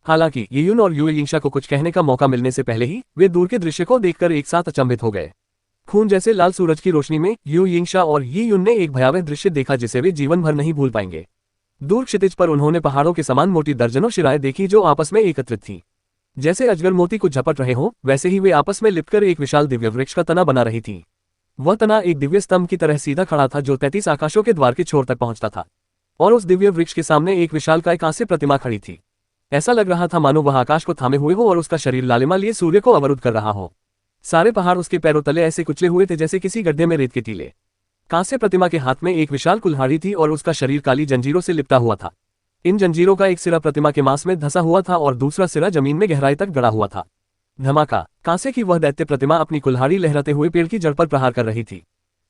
हालांकि ये यून और यूए यिंशा को कुछ कहने का मौका मिलने से पहले ही वे दूर के दृश्य को देखकर एक साथ अचंभित हो गए। खून जैसे लाल सूरज की रोशनी में यूए यिंशा और ये यून ने एक भयावह दृश्य देखा जिसे वे जीवन भर नहीं भूल पाएंगे। दूर क्षितिज पर उन्होंने पहाड़ों के समान मोटी दर्जनों शिराएं देखी जो आपस में एकत्रित थीं। जैसे अजगर मोती को झपट रहे हों, वैसे ही वे आपस में लिपकर एक विशाल दिव्य वृक्ष का तना बना रही थीं। वह तना एक दिव्य स्तंभ की तरह सीधा खड़ा था जो 33 आकाशों के द्वार के छोर तक पहुंचता था, और उस दिव्य वृक्ष के सामने एक विशालकाय कांस्य प्रतिमा खड़ी थी। ऐसा लग रहा था मानो वह आकाश को थामे हुए हो और उसका शरीर लालिमा लिए सूर्य को अवरुद्ध कर रहा हो। सारे पहाड़ उसके पैरों तले ऐसे कुचले हुए थे जैसे किसी गड्ढे में रेत के टीले। कांस्य प्रतिमा के हाथ में एक विशाल कुल्हाड़ी थी और उसका शरीर काली जंजीरों से लिपटा हुआ था। इन जंजीरों का एक सिरा प्रतिमा के मांस में धंसा हुआ था और दूसरा सिरा जमीन में गहराई तक गड़ा हुआ था। धमाका! कांसे की वह दैत्य प्रतिमा अपनी कुल्हाड़ी लहराते हुए पेड़ की जड़ पर प्रहार कर रही थी।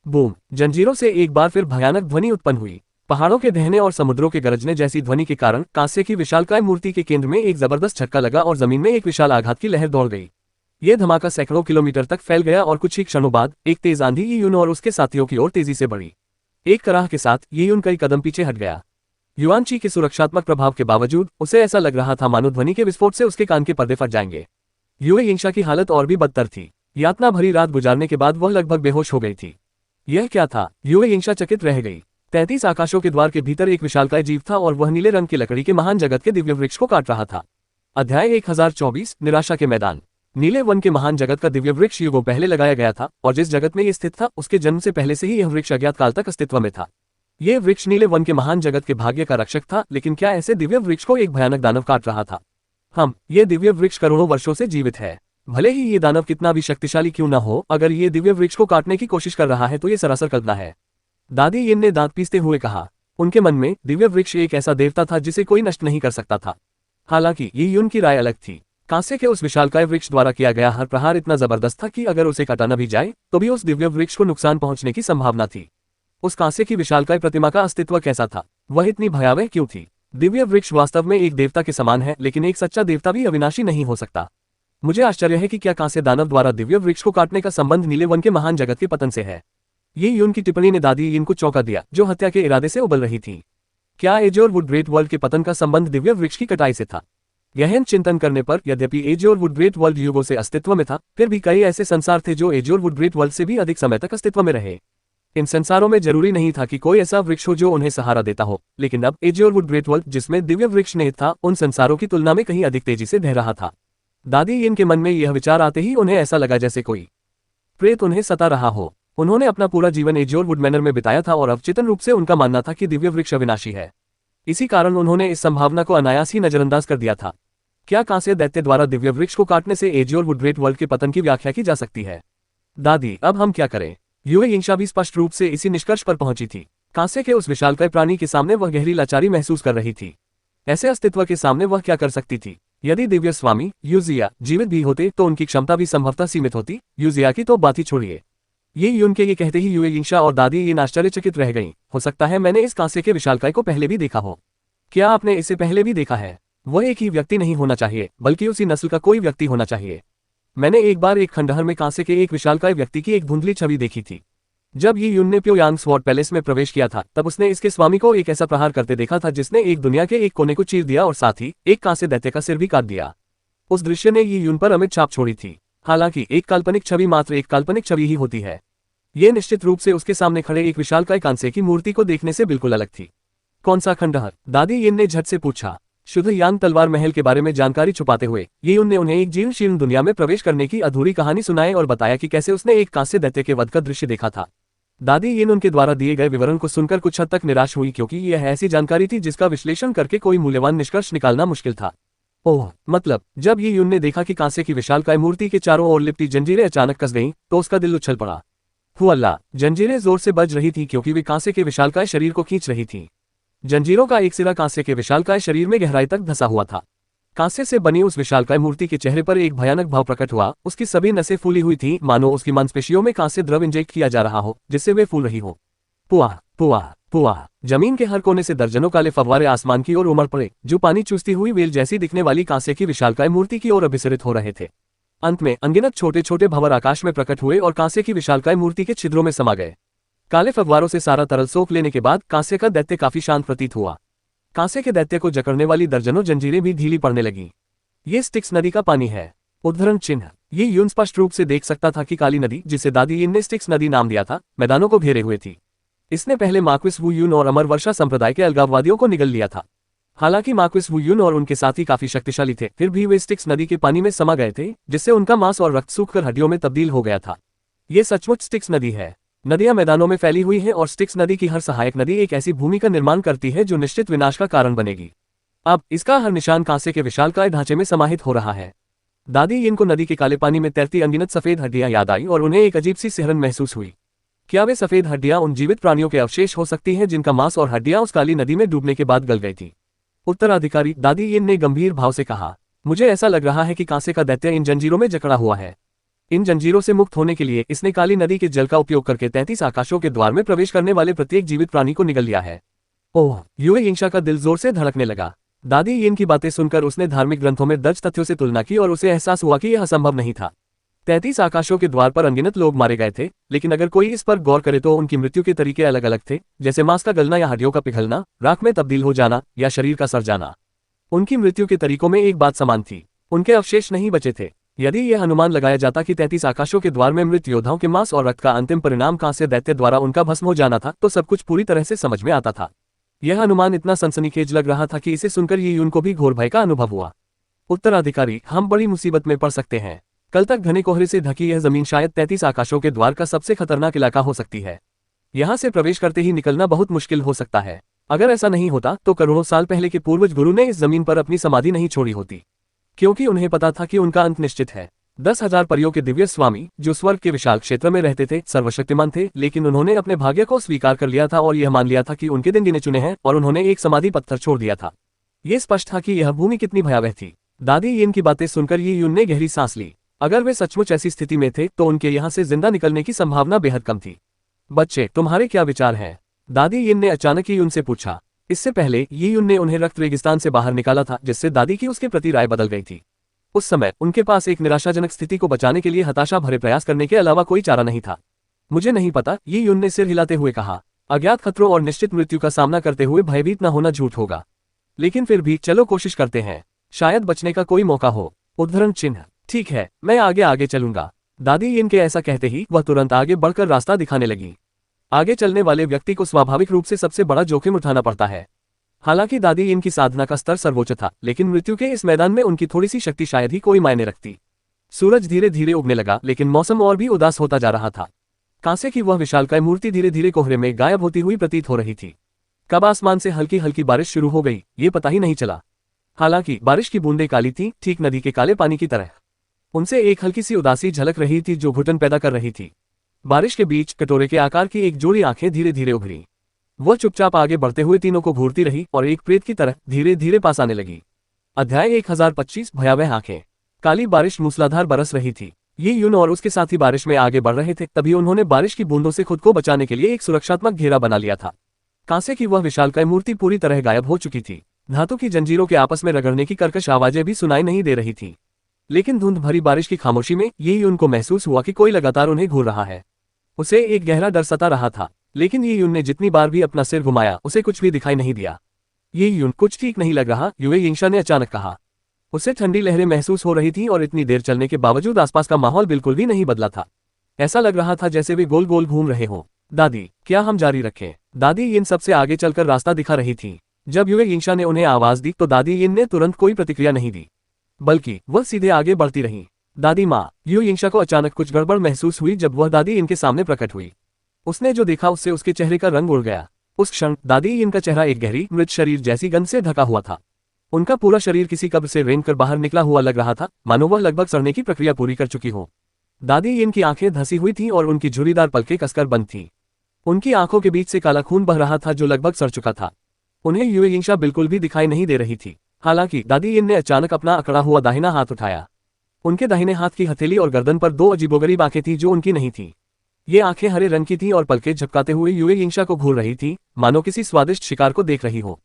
बूम! जंजीरों से एक बार फिर भयानक ध्वनि उत्पन्न हुई। पहाड़ों के दहने और समुद्रों के गरजने जैसी ध्वनि के कारण कांसे की विशालकाय मूर्ति के केंद्र में एक जबरदस्त झटका लगा और जमीन में एक विशाल आघात की लहर दौड़ गई। यह धमाका सैकड़ों किलोमीटर तक फैल गया और कुछ ही क्षणों बाद एक तेज आंधी ये यून और उसके साथियों की ओर तेजी से बढ़ी। एक कराह के साथ ये यून कई कदम पीछे हट गया। युआनची के सुरक्षात्मक प्रभाव के बावजूद उसे ऐसा लग रहा था मानो ध्वनि के विस्फोट से उसके कान के पर्दे फट जाएंगे। यूए यिंशा की हालत और भी बदतर थी। यातना भरी रात गुजारने के बाद वह लगभग बेहोश हो गई थी। यह क्या था? यूए यिंशा चकित रह गई। 33 आकाशों के द्वार के भीतर एक विशालकाय जीव था और वह नीले रंग की लकड़ी के महान जगत के दिव्य वृक्ष को काट रहा था। अध्याय 1024 निराशा के मैदान। नीले वन के महान जगत का दिव्य वृक्ष युगों पहले लगाया गया था और जिस जगत में ये स्थित था उसके जन्म से पहले से ही यह वृक्ष अज्ञात काल तक अस्तित्व में था। यह वृक्ष नीले वन के महान जगत के भाग्य का रक्षक था, लेकिन क्या ऐसे दिव्य वृक्ष को एक भयानक दानव काट रहा था? यह दिव्य वृक्ष करोड़ों वर्षों से जीवित है। भले ही ये दानव कितना भी शक्तिशाली क्यों न हो, अगर ये दिव्य वृक्ष को काटने की कोशिश कर रहा है तो ये सरासर कल्पना है। दादी यिन ने दांत पीसते हुए कहा। उनके मन में दिव्य वृक्ष एक ऐसा देवता था जिसे कोई नष्ट नहीं कर सकता था। हालांकि ये युन की राय अलग थी। कांसे के उस विशालकाय वृक्ष द्वारा किया गया हर प्रहार इतना जबरदस्त था कि अगर उसे काटा न भी जाए तो भी उस दिव्य वृक्ष को नुकसान पहुंचने की संभावना थी। उस कांसे की विशालकाय प्रतिमा का अस्तित्व कैसा था? वह इतनी भयावह क्यों थी? दिव्य वृक्ष वास्तव में एक देवता के समान है, लेकिन एक सच्चा देवता भी अविनाशी नहीं हो सकता। मुझे आश्चर्य है कि क्या कांसे दानव द्वारा दिव्य वृक्ष को काटने का संबंध नीले वन के महान जगत के पतन से है। ये युन की टिप्पणी ने दादी यिन को चौंका दिया, जो हत्या के इरादे से उबल रही थी। क्या एजोर वुड ग्रेट वर्ल्ड के पतन का संबंध दिव्य वृक्ष की कटाई से था? गहन चिंतन करने पर यद्यपि एजोर वुड ग्रेट वर्ल्ड युगों से अस्तित्व में था, फिर भी कई ऐसे संसार थे जो एजोर वुड ग्रेट वर्ल्ड से भी अधिक समय तक अस्तित्व में रहे। इन संसारों में जरूरी नहीं था कि कोई ऐसा वृक्ष हो जो उन्हें सहारा देता हो, लेकिन अब एजोर वुड ग्रेट वर्ल्ड जिसमें दिव्य वृक्ष निहित था उन संसारों की तुलना में कहीं अधिक तेजी से ढह रहा था। दादी यिन के मन में यह विचार आते ही उन्हें ऐसा लगा जैसे कोई प्रेत उन्हें सता रहा हो। उन्होंने अपना पूरा जीवन एजोर वुड मैनर में बिताया था और अवचेतन रूप से उनका मानना था कि दिव्य वृक्ष अविनाशी है। इसी कारण उन्होंने इस संभावना को अनायास ही नजरअंदाज कर दिया था। क्या कांस्य दैत्य द्वारा दिव्य वृक्ष को काटने से एजोर वुड ग्रेट वर्ल्ड के पतन की व्याख्या की जा सकती है? दादी, अब हम क्या करें? युए यिंगशा भी स्पष्ट रूप से इसी निष्कर्ष पर पहुंची थी। कांसे के उस विशालकाय प्राणी के सामने वह गहरी लाचारी महसूस कर रही थी। ऐसे अस्तित्व के सामने वह क्या कर सकती थी? यदि दिव्य स्वामी यूजिया जीवित भी होते तो उनकी क्षमता भी संभवतः सीमित होती। यूजिया की तो बात ही छोड़िए। ये युन के ये कहते ही युए यिंगशा और दादी यिन आश्चर्यचकित रह गईं। हो सकता है मैंने इस कांसे के विशालकाय को पहले भी देखा हो। क्या आपने इसे पहले भी देखा है? वह एक ही व्यक्ति नहीं होना चाहिए, बल्कि उसी नस्ल का कोई व्यक्ति होना चाहिए। मैंने एक बार एक खंडहर में कांसे के एक विशालकाय व्यक्ति की एक धुंधली छवि देखी थी। जब ये युन ने प्योयांग स्वॉर्ड पैलेस में प्रवेश किया था तब उसने इसके स्वामी को एक ऐसा प्रहार करते देखा था जिसने एक दुनिया के एक कोने को चीर दिया और साथ ही एक कांसे दैत्य का सिर भी काट दिया। उस दृश्य ने ये युन पर अमिट छाप छोड़ी थी। हालांकि एक काल्पनिक छवि मात्र एक काल्पनिक छवि ही होती है। ये निश्चित रूप से उसके सामने खड़े एक विशालकाय कांसे की मूर्ति को देखने से बिल्कुल अलग थी। कौन सा खंडहर? दादी यिन ने झट से पूछा। शुद्ध यांग तलवार महल के बारे में जानकारी छुपाते हुए ये युन ने उन्हें एक जीर्ण दुनिया में प्रवेश करने की अधूरी कहानी सुनाई और बताया कि कैसे उसने एक कांसे दैत्य के वध का दृश्य देखा था। दादी यिन उनके द्वारा दिए गए विवरण को सुनकर कुछ हद तक निराश हुई, क्योंकि यह ऐसी जानकारी थी जिसका विश्लेषण करके कोई मूल्यवान निष्कर्ष निकालना मुश्किल था। ओह, मतलब जब ये युन ने देखा कि कांसे की विशालकाय मूर्ति के चारों ओर लिपटी जंजीरें अचानक कस गईं, तो उसका दिल उछल पड़ा। अल्लाह, जंजीरें जोर से बज रही थीं क्योंकि वे कांसे के विशालकाय शरीर को खींच रही थीं। जंजीरों का एक सिरा कांसे के विशालकाय शरीर में गहराई तक धंसा हुआ था। कांसे से बनी उस विशालकाय मूर्ति के चेहरे पर एक भयानक भाव प्रकट हुआ। उसकी सभी नसें फूली हुई थीं, मानो उसकी मांसपेशियों में कांसे द्रव इंजेक्ट किया जा रहा हो जिससे वे फूल रही हो। पुआ पुआ पुआ। जमीन के हर कोने से दर्जनों काले फव्वारे आसमान की ओर उमड़ पड़े, जो पानी चूसती हुई वेल जैसी दिखने वाली कांसे की विशालकाय मूर्ति की ओर अभिसरित हो रहे थे। अंत में अनगिनत छोटे छोटे भंवर आकाश में प्रकट हुए और कांसे की विशालकाय मूर्ति के छिद्रों में समा गए। काले फव्वारों से सारा तरल सोख लेने के बाद कांसे का दैत्य काफी शांत प्रतीत हुआ। कांसे के दैत्य को जकड़ने वाली दर्जनों जंजीरें भी ढीली पड़ने लगीं। ये स्टिक्स नदी का पानी है। उद्धरण चिन्ह। ये युन स्पष्ट रूप से देख सकता था कि काली नदी, जिसे दादी यिन ने स्टिक्स नदी नाम दिया था, मैदानों को घेरे हुए थी। इसने पहले मार्क्विस वू युन और अमर वर्षा संप्रदाय के अलगाववादियों को निगल लिया था। हालांकि मार्क्विस वू युन और उनके साथी काफी शक्तिशाली थे, फिर भी वे स्टिक्स नदी के पानी में समा गए थे, जिससे उनका मांस और रक्त सूखकर हड्डियों में तब्दील हो गया था। ये सचमुच स्टिक्स नदी है। नदियां मैदानों में फैली हुई हैं और स्टिक्स नदी की हर सहायक नदी एक ऐसी भूमि का निर्माण करती है जो निश्चित विनाश का कारण बनेगी। अब इसका हर निशान कांसे के विशालकाय ढांचे में समाहित हो रहा है। दादी यिन को नदी के काले पानी में तैरती अनगिनत सफेद हड्डियां याद आई और उन्हें एक अजीब सी सिहरन महसूस हुई। क्या वे सफेद हड्डियां उन जीवित प्राणियों के अवशेष हो सकती हैं जिनका मांस और हड्डियां उस काली नदी में डूबने के बाद गल गई थी? उत्तराधिकारी, दादी यिन ने गंभीर भाव से कहा। मुझे ऐसा लग रहा है कि कांसे का दैत्य इन जंजीरों में जकड़ा हुआ है। इन जंजीरों से मुक्त होने के लिए इसने काली नदी के जल का उपयोग करके 33 आकाशों के द्वार में प्रवेश करने वाले प्रत्येक जीवित प्राणी को निगल लिया है। ओह, युए यिंगशा का दिल जोर से धड़कने लगा। दादी यिन की बातें सुनकर उसने धार्मिक ग्रंथों में दर्ज तथ्यों से तुलना की और उसे एहसास हुआ कि यह असंभव नहीं था। 33 आकाशों के द्वार पर अनगिनत लोग मारे गए थे, लेकिन अगर कोई इस पर गौर करे तो उनकी मृत्यु के तरीके अलग अलग थे, जैसे मांस का गलना या हड्डियों का पिघलना, राख में तब्दील हो जाना या शरीर का सड़ जाना। उनकी मृत्यु के तरीकों में एक बात समान थी, उनके अवशेष नहीं बचे थे। यदि यह अनुमान लगाया जाता कि 33 आकाशों के द्वार में मृत योद्धाओं के मांस और रक्त का अंतिम परिणाम कांस्य दैत्य द्वारा उनका भस्म हो जाना था, तो सब कुछ पूरी तरह से समझ में आता था। यह अनुमान इतना सनसनीखेज लग रहा था कि इसे सुनकर ये युन को भी घोर भय का अनुभव हुआ। उत्तराधिकारी, हम बड़ी मुसीबत में पड़ सकते हैं। कल तक घने कोहरे से ढकी यह जमीन शायद 33 आकाशों के द्वार का सबसे खतरनाक इलाका हो सकती है। यहाँ से प्रवेश करते ही निकलना बहुत मुश्किल हो सकता है। अगर ऐसा नहीं होता तो करोड़ों साल पहले के पूर्वज गुरु ने इस जमीन पर अपनी समाधि नहीं छोड़ी होती, क्योंकि उन्हें पता था कि उनका अंत निश्चित है। 10,000 परियों के दिव्य स्वामी जो स्वर्ग के विशाल क्षेत्र में रहते थे सर्वशक्तिमान थे, लेकिन उन्होंने अपने भाग्य को स्वीकार कर लिया था और यह मान लिया था कि उनके दिन गिने चुने हैं, और उन्होंने एक समाधि पत्थर छोड़ दिया था। ये स्पष्ट था कि यह भूमि कितनी भयावह थी। दादी यिन की बातें सुनकर यी यून ने गहरी सांस ली। अगर वे सचमुच ऐसी स्थिति में थे तो उनके यहाँ से जिंदा निकलने की संभावना बेहद कम थी। बच्चे, तुम्हारे क्या विचार हैं? दादी यिन ने अचानक यी यून से पूछा। इससे पहले यी यून ने उन्हें रक्त रेगिस्तान से बाहर निकाला था, जिससे दादी की उसके प्रति राय बदल गई थी। उस समय उनके पास एक निराशाजनक स्थिति को बचाने के लिए हताशा भरे प्रयास करने के अलावा कोई चारा नहीं था। मुझे नहीं पता, यी यून ने सिर हिलाते हुए कहा। अज्ञात खतरों और निश्चित मृत्यु का सामना करते हुए भयभीत न होना झूठ होगा, लेकिन फिर भी चलो कोशिश करते हैं, शायद बचने का कोई मौका हो। उद्धरण चिन्ह। ठीक है, मैं आगे आगे चलूंगा। दादी यिन के ऐसा कहते ही वह तुरंत आगे बढ़कर रास्ता दिखाने लगी। आगे चलने वाले व्यक्ति को स्वाभाविक रूप से सबसे बड़ा जोखिम उठाना पड़ता है। हालांकि दादी यिन की साधना का स्तर सर्वोच्च था, लेकिन मृत्यु के इस मैदान में उनकी थोड़ी सी शक्ति शायद ही कोई मायने रखती। सूरज धीरे धीरे उगने लगा, लेकिन मौसम और भी उदास होता जा रहा था। कांसे की वह विशालकाय मूर्ति धीरे धीरे कोहरे में गायब होती हुई प्रतीत हो रही थी। कब आसमान से हल्की हल्की बारिश शुरू हो गई, ये पता ही नहीं चला। हालांकि बारिश की बूंदें काली थीं, ठीक नदी के काले पानी की तरह। उनसे एक हल्की सी उदासी झलक रही थी जो घुटन पैदा कर रही थी। बारिश के बीच कटोरे के आकार की एक जोड़ी आंखें धीरे धीरे उभरी। वह चुपचाप आगे बढ़ते हुए तीनों को घूरती रही और एक प्रेत की तरह धीरे धीरे पास आने लगी। अध्याय 1025 भयावह आंखें। काली बारिश मूसलाधार बरस रही थी। ये यून और उसके साथी बारिश में आगे बढ़ रहे थे, तभी उन्होंने बारिश की बूंदों से खुद को बचाने के लिए एक सुरक्षात्मक घेरा बना लिया था। कांसे की वह विशालकाय मूर्ति पूरी तरह गायब हो चुकी थी। धातु की जंजीरों के आपस में रगड़ने की कर्कश आवाजें भी सुनाई नहीं दे रही थी, लेकिन धुंध भरी बारिश की खामोशी में ये यून को महसूस हुआ कि कोई लगातार उन्हें घूर रहा है। उसे एक गहरा डर सता रहा था, लेकिन ये यून ने जितनी बार भी अपना सिर घुमाया उसे कुछ भी दिखाई नहीं दिया। ये यून, कुछ ठीक नहीं लग रहा, युए यिंगशा ने अचानक कहा। उसे ठंडी लहरें महसूस हो रही थीं और इतनी देर चलने के बावजूद आसपास का माहौल बिल्कुल भी नहीं बदला था। ऐसा लग रहा था जैसे वे गोल गोल घूम रहे हों। दादी, क्या हम जारी रखें? दादी यिन सबसे आगे चलकर रास्ता दिखा रही थी। जब युए यिंगशा ने उन्हें आवाज दी तो दादी यिन ने तुरंत कोई प्रतिक्रिया नहीं दी, बल्कि वह सीधे आगे बढ़ती रही। दादी माँ, युए यिंगशा को अचानक कुछ गड़बड़ महसूस हुई जब वह दादी यिन के सामने प्रकट हुई। उसने जो देखा उससे उसके चेहरे का रंग उड़ गया। उस क्षण दादी यिन का चेहरा एक गहरी मृत शरीर जैसी गंध से ढका हुआ था। उनका पूरा शरीर किसी कब्र से रेंग कर बाहर निकला हुआ लग रहा था, मानो वह लगभग सड़ने की प्रक्रिया पूरी कर चुकी हो। दादी यिन की आंखें धंसी हुई थीं और उनकी झुर्रीदार पलकें कसकर बंद थीं। उनकी आंखों के बीच से काला खून बह रहा था जो लगभग सड़ चुका था। उन्हें युए यिंगशा बिल्कुल भी दिखाई नहीं दे रही थी। हालांकि दादी यिन ने अचानक अपना अकड़ा हुआ दाहिना हाथ उठाया। उनके दाहिने हाथ की हथेली और गर्दन पर दो अजीबोगरीब आंखें थीं जो उनकी नहीं थीं। ये आंखें हरे रंग की थीं और पलकें झपकाते हुए युए यिंगशा को घूर रही थीं, मानो किसी स्वादिष्ट शिकार को देख रही हो।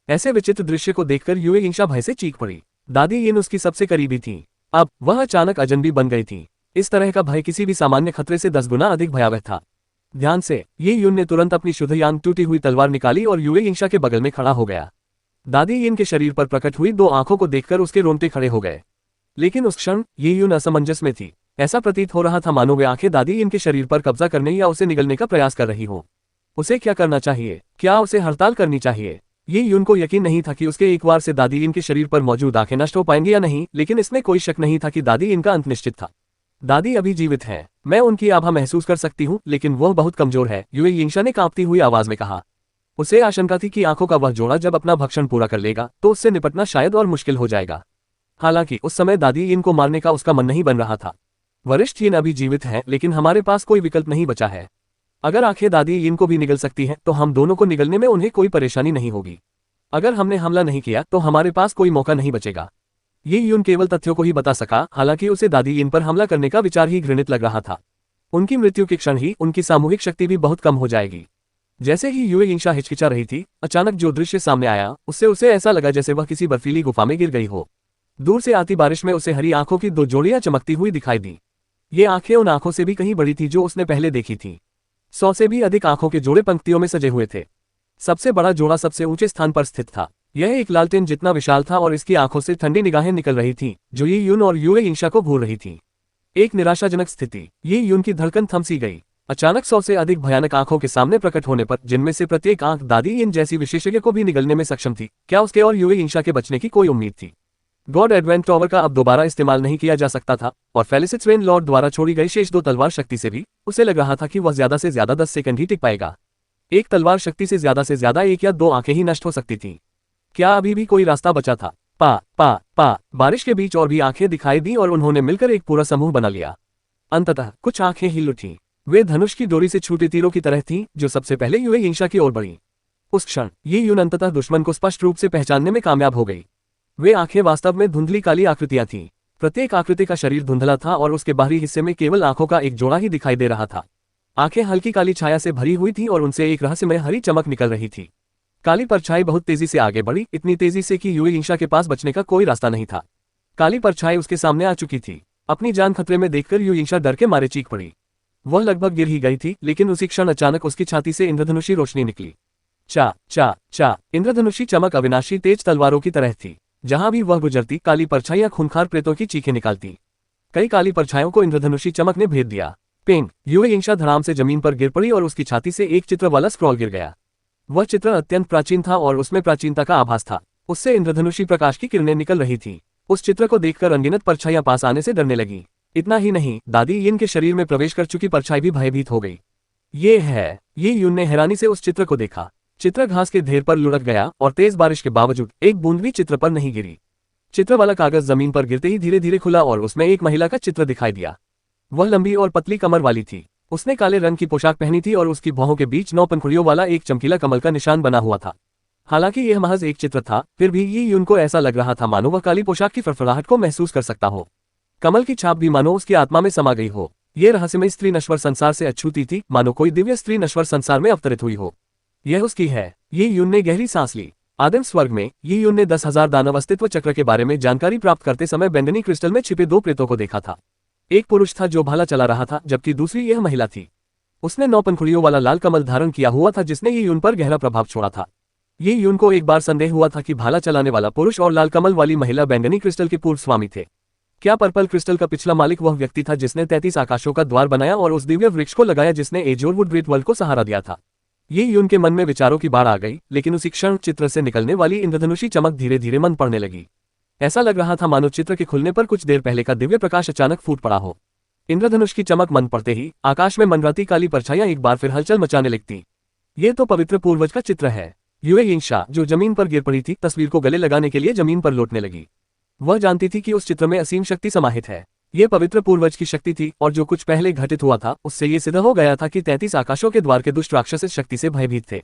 ऐसे विचित्र दृश्य को देखकर युए यिंगशा भय से चीख पड़ी। दादी यिन उसकी सबसे करीबी थीं। अब वह अचानक अजनबी बन गई थी। इस तरह का भय किसी भी सामान्य खतरे से 10 गुना अधिक भयावह था। ध्यान से, ये यून ने तुरंत अपनी शुद्ध यांग टूटी हुई तलवार निकाली और युए यिंगशा के बगल में खड़ा हो गया। दादी यिन के शरीर पर प्रकट हुई दो आंखों को देखकर उसके रोंगटे खड़े हो गए। लेकिन उस क्षण ये यून असमंजस में थी। ऐसा प्रतीत हो रहा था मानो वे आंखें दादी यिन के शरीर पर कब्जा करने या उसे निगलने का प्रयास कर रही हो। उसे क्या करना चाहिए? क्या उसे हड़ताल करनी चाहिए? ये यून को यकीन नहीं था कि उसके एक बार से दादी यिन के शरीर पर मौजूद आंखें नष्ट हो पाएंगी या नहीं, लेकिन इसमें कोई शक नहीं था कि दादी यिन का अंत निश्चित था। दादी अभी जीवित है, मैं उनकी आभा महसूस कर सकती हूँ, लेकिन वह बहुत कमजोर है, युए यिंगशा ने कांपती हुई आवाज में कहा। उसे आशंका थी कि आंखों का वह जोड़ा जब अपना भक्षण पूरा कर लेगा तो उससे निपटना शायद और मुश्किल हो जाएगा। हालांकि उस समय दादी यिन को मारने का उसका मन नहीं बन रहा था। वरिष्ठ यिन अभी जीवित हैं, लेकिन हमारे पास कोई विकल्प नहीं बचा है। अगर आंखें दादी यिन को भी निगल सकती हैं तो हम दोनों को निगलने में उन्हें कोई परेशानी नहीं होगी। अगर हमने हमला नहीं किया तो हमारे पास कोई मौका नहीं बचेगा। ये यून केवल तथ्यों को ही बता सका, हालांकि उसे दादी यिन पर हमला करने का विचार ही घृणित लग रहा था। उनकी मृत्यु के क्षण ही उनकी सामूहिक शक्ति भी बहुत कम हो जाएगी। जैसे ही युए यिंगशा हिचकिचा रही थी, अचानक जो दृश्य सामने आया उससे उसे ऐसा लगा जैसे वह किसी बर्फीली गुफा में गिर गई हो। दूर से आती बारिश में उसे हरी आंखों की दो जोड़ियां चमकती हुई दिखाई दी। ये आंखें उन आंखों से भी कहीं बड़ी थी जो उसने पहले देखी थी। 100 से भी अधिक आंखों के जोड़े पंक्तियों में सजे हुए थे। सबसे बड़ा जोड़ा सबसे ऊंचे स्थान पर स्थित था। यह एक लालटेन जितना विशाल था और इसकी आंखों से ठंडी निगाहें निकल रही थीं, जो ये यून और युए यिंगशा को घूर रही थीं। एक निराशाजनक स्थिति। ये यून की धड़कन थम सी गई। अचानक 100 से अधिक भयानक आंखों के सामने प्रकट होने पर, जिनमें से प्रत्येक आंख दादी यिन जैसी विशेषज्ञ को भी निगलने में सक्षम थी, क्या उसके और युए यिंगशा के बचने की कोई उम्मीद थी? गॉड एडवेंट टॉवर का अब दोबारा इस्तेमाल नहीं किया जा सकता था और फेलिसिस वेन लॉर्ड द्वारा छोड़ी गई शेष 2 तलवार शक्ति से भी उसे लग रहा था कि वह ज्यादा से ज्यादा 10 सेकंड ही टिक पाएगा। एक तलवार शक्ति से ज्यादा 1 या 2 आंखें ही नष्ट हो सकती थीं। क्या अभी भी कोई रास्ता बचा था? पा बारिश के बीच और भी आंखें दिखाई दी और उन्होंने मिलकर एक पूरा समूह बना लिया। अंततः कुछ आंखें हिल उठीं। वे धनुष की डोरी से छूटे तीरों की तरह थीं जो सबसे पहले युए यिंशा की ओर बढ़ी। उस क्षण ये यून अंततः दुश्मन को स्पष्ट रूप से पहचानने में कामयाब हो गई। वे आंखें वास्तव में धुंधली काली आकृतियां थीं। प्रत्येक आकृति का शरीर धुंधला था और उसके बाहरी हिस्से में केवल आंखों का एक जोड़ा ही दिखाई दे रहा था। आंखें हल्की काली छाया से भरी हुई थीं और उनसे एक रहस्यमय हरी चमक निकल रही थी। काली परछाई बहुत तेजी से आगे बढ़ी, इतनी तेजी से कि युए यिंशा के पास बचने का कोई रास्ता नहीं था। काली परछाई उसके सामने आ चुकी थी। अपनी जान खतरे में देखकर युए यिंशा डर के मारे चीख पड़ी। वह लगभग गिर ही गई थी, लेकिन उसी क्षण अचानक उसकी छाती से इंद्रधनुषी रोशनी निकली। चा इंद्रधनुषी चमक अविनाशी तेज तलवारों की तरह थी। जहां भी वह गुजरती काली परछाइयां खूंखार प्रेतों की चीखें निकालती। कई काली परछाइयों को इंद्रधनुषी चमक ने भेद दिया। पेंग, युए यिंशा धड़ाम से जमीन पर गिर पड़ी और उसकी छाती से एक चित्र वाला स्क्रॉल गिर गया। वह चित्र अत्यंत प्राचीन था और उसमें प्राचीनता का आभास था। उससे इंद्रधनुषी प्रकाश की किरणें निकल रही थी। उस चित्र को देखकर अनगिनत परछाइयां पास आने से डरने लगी। इतना ही नहीं, दादी यिन के शरीर में प्रवेश कर चुकी परछाई भी भयभीत हो गई। ये यून ने हैरानी से उस चित्र को देखा। चित्र घास के ढेर पर लुढ़क गया और तेज बारिश के बावजूद एक बूंद भी चित्र पर नहीं गिरी। चित्र वाला कागज जमीन पर गिरते ही धीरे धीरे खुला और उसमें एक महिला का चित्र दिखाई दिया। वह लंबी और पतली कमर वाली थी। उसने काले रंग की पोशाक पहनी थी और उसकी भौहों के बीच 9 पंखुड़ियों वाला एक चमकीला कमल का निशान बना हुआ था। हालांकि यह महज एक चित्र था, फिर भी ये यून को ऐसा लग रहा था मानो वह काली पोशाक की फड़फड़ाहट को महसूस कर सकता हो। कमल की छाप भी मानो उसकी आत्मा में समा गई हो। यह रहस्यमय स्त्री नश्वर संसार से अछूती थी, मानो कोई दिव्य स्त्री नश्वर संसार में अवतरित हुई हो। यह उसकी है। ये यून ने गहरी सांस ली। आदिम स्वर्ग में ये यून ने 10,000 दानव अस्तित्व चक्र के बारे में जानकारी प्राप्त करते समय बैंगनी क्रिस्टल में छिपे 2 प्रेतों को देखा था। एक पुरुष था जो भाला चला रहा था, जबकि दूसरी यह महिला थी। उसने 9 पंखुड़ियों वाला लाल कमल धारण किया हुआ था जिसने ये यून पर गहरा प्रभाव छोड़ा था। ये यून को एक बार संदेह हुआ था कि भाला चलाने वाला पुरुष और लाल कमल वाली महिला बैंगनी क्रिस्टल के पूर्व स्वामी थे। क्या पर्पल क्रिस्टल का पिछला मालिक वह व्यक्ति था जिसने 33 आकाशों का द्वार बनाया और उस दिव्य वृक्ष को लगाया जिसने एजोरवुड ग्रेट वर्ल्ड को सहारा दिया था? ये यून के मन में विचारों की बाढ़ आ गई, लेकिन उसी क्षण चित्र से निकलने वाली इंद्रधनुषी चमक धीरे धीरे मन पड़ने लगी। ऐसा लग रहा था मानो चित्र के खुलने पर कुछ देर पहले का दिव्य प्रकाश अचानक फूट पड़ा हो। इंद्रधनुष की चमक मन पड़ते ही आकाश में मंडराती काली परछाइयां एक बार फिर हलचल मचाने लगती। ये तो पवित्र पूर्वज का चित्र है। युए यिंशा, जो जमीन पर गिर पड़ी थी, तस्वीर को गले लगाने के लिए जमीन पर लौटने लगी। वह जानती थी कि उस चित्र में असीम शक्ति समाहित है। ये पवित्र पूर्वज की शक्ति थी और जो कुछ पहले घटित हुआ था उससे ये सिद्ध हो गया था कि 33 आकाशों के द्वार के दुष्ट राक्षस इस शक्ति से भयभीत थे।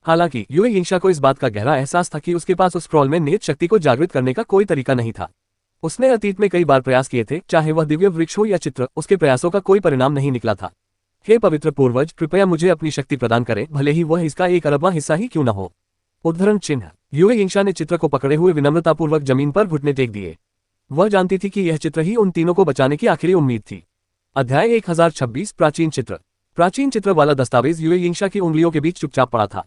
हालांकि युए यिंशा को इस बात का गहरा एहसास था कि उसके पास उस स्क्रॉल में निहित शक्ति को जागृत करने का कोई तरीका नहीं था। उसने अतीत में कई बार प्रयास किए थे, चाहे वह दिव्य वृक्ष हो या चित्र, उसके प्रयासों का कोई परिणाम नहीं निकला था। हे पवित्र पूर्वज, कृपया मुझे अपनी शक्ति प्रदान करें, भले ही वह इसका 1 अरबवां हिस्सा ही क्यों न हो। उद्धरण चिन्ह। युए यिंशा ने चित्र को पकड़े हुए विनम्रतापूर्वक जमीन पर घुटने टेक दिए। वह जानती थी कि यह चित्र ही उन तीनों को बचाने की आखिरी उम्मीद थी। अध्याय 1026 प्राचीन चित्र। प्राचीन चित्र वाला दस्तावेज युए यिंशा की उंगलियों के बीच चुपचाप पड़ा था।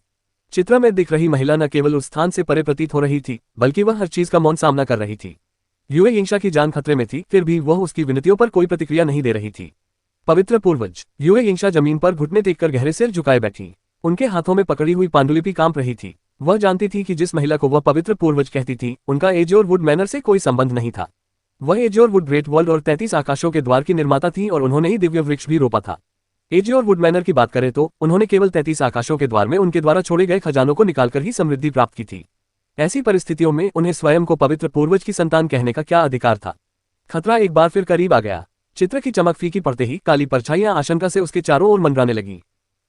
चित्र में दिख रही महिला न केवल उस स्थान से परे प्रतीत हो रही थी, बल्कि वह हर चीज का मौन सामना कर रही थी। युए यिंशा की जान खतरे में थी, फिर भी वह उसकी विनतियों पर कोई प्रतिक्रिया नहीं दे रही थी। पवित्र पूर्वज। युए यिंशा जमीन पर घुटने टेककर गहरे सिर झुकाए बैठी। उनके हाथों में पकड़ी हुई पांडुलिपि कांप रही थी। वह जानती थी कि जिस महिला को वह पवित्र पूर्वज कहती थी, उनका एजोरवुड मैनर से कोई संबंध नहीं था। वह एजोरवुड ग्रेट वर्ल्ड और 33 आकाशों के द्वार की निर्माता थी और उन्होंने ही दिव्य वृक्ष भी रोपा था। एजोरवुड मैनर की बात करें तो उन्होंने केवल 33 आकाशों के द्वार में उनके द्वारा छोड़े गए खजानों को निकालकर ही समृद्धि प्राप्त की थी। ऐसी परिस्थितियों में उन्हें स्वयं को पवित्र पूर्वज की संतान कहने का क्या अधिकार था? खतरा एक बार फिर करीब आ गया। चित्र की चमक फीकी पड़ते ही काली परछाइयां आशंका से उसके चारों ओर मंडराने लगी।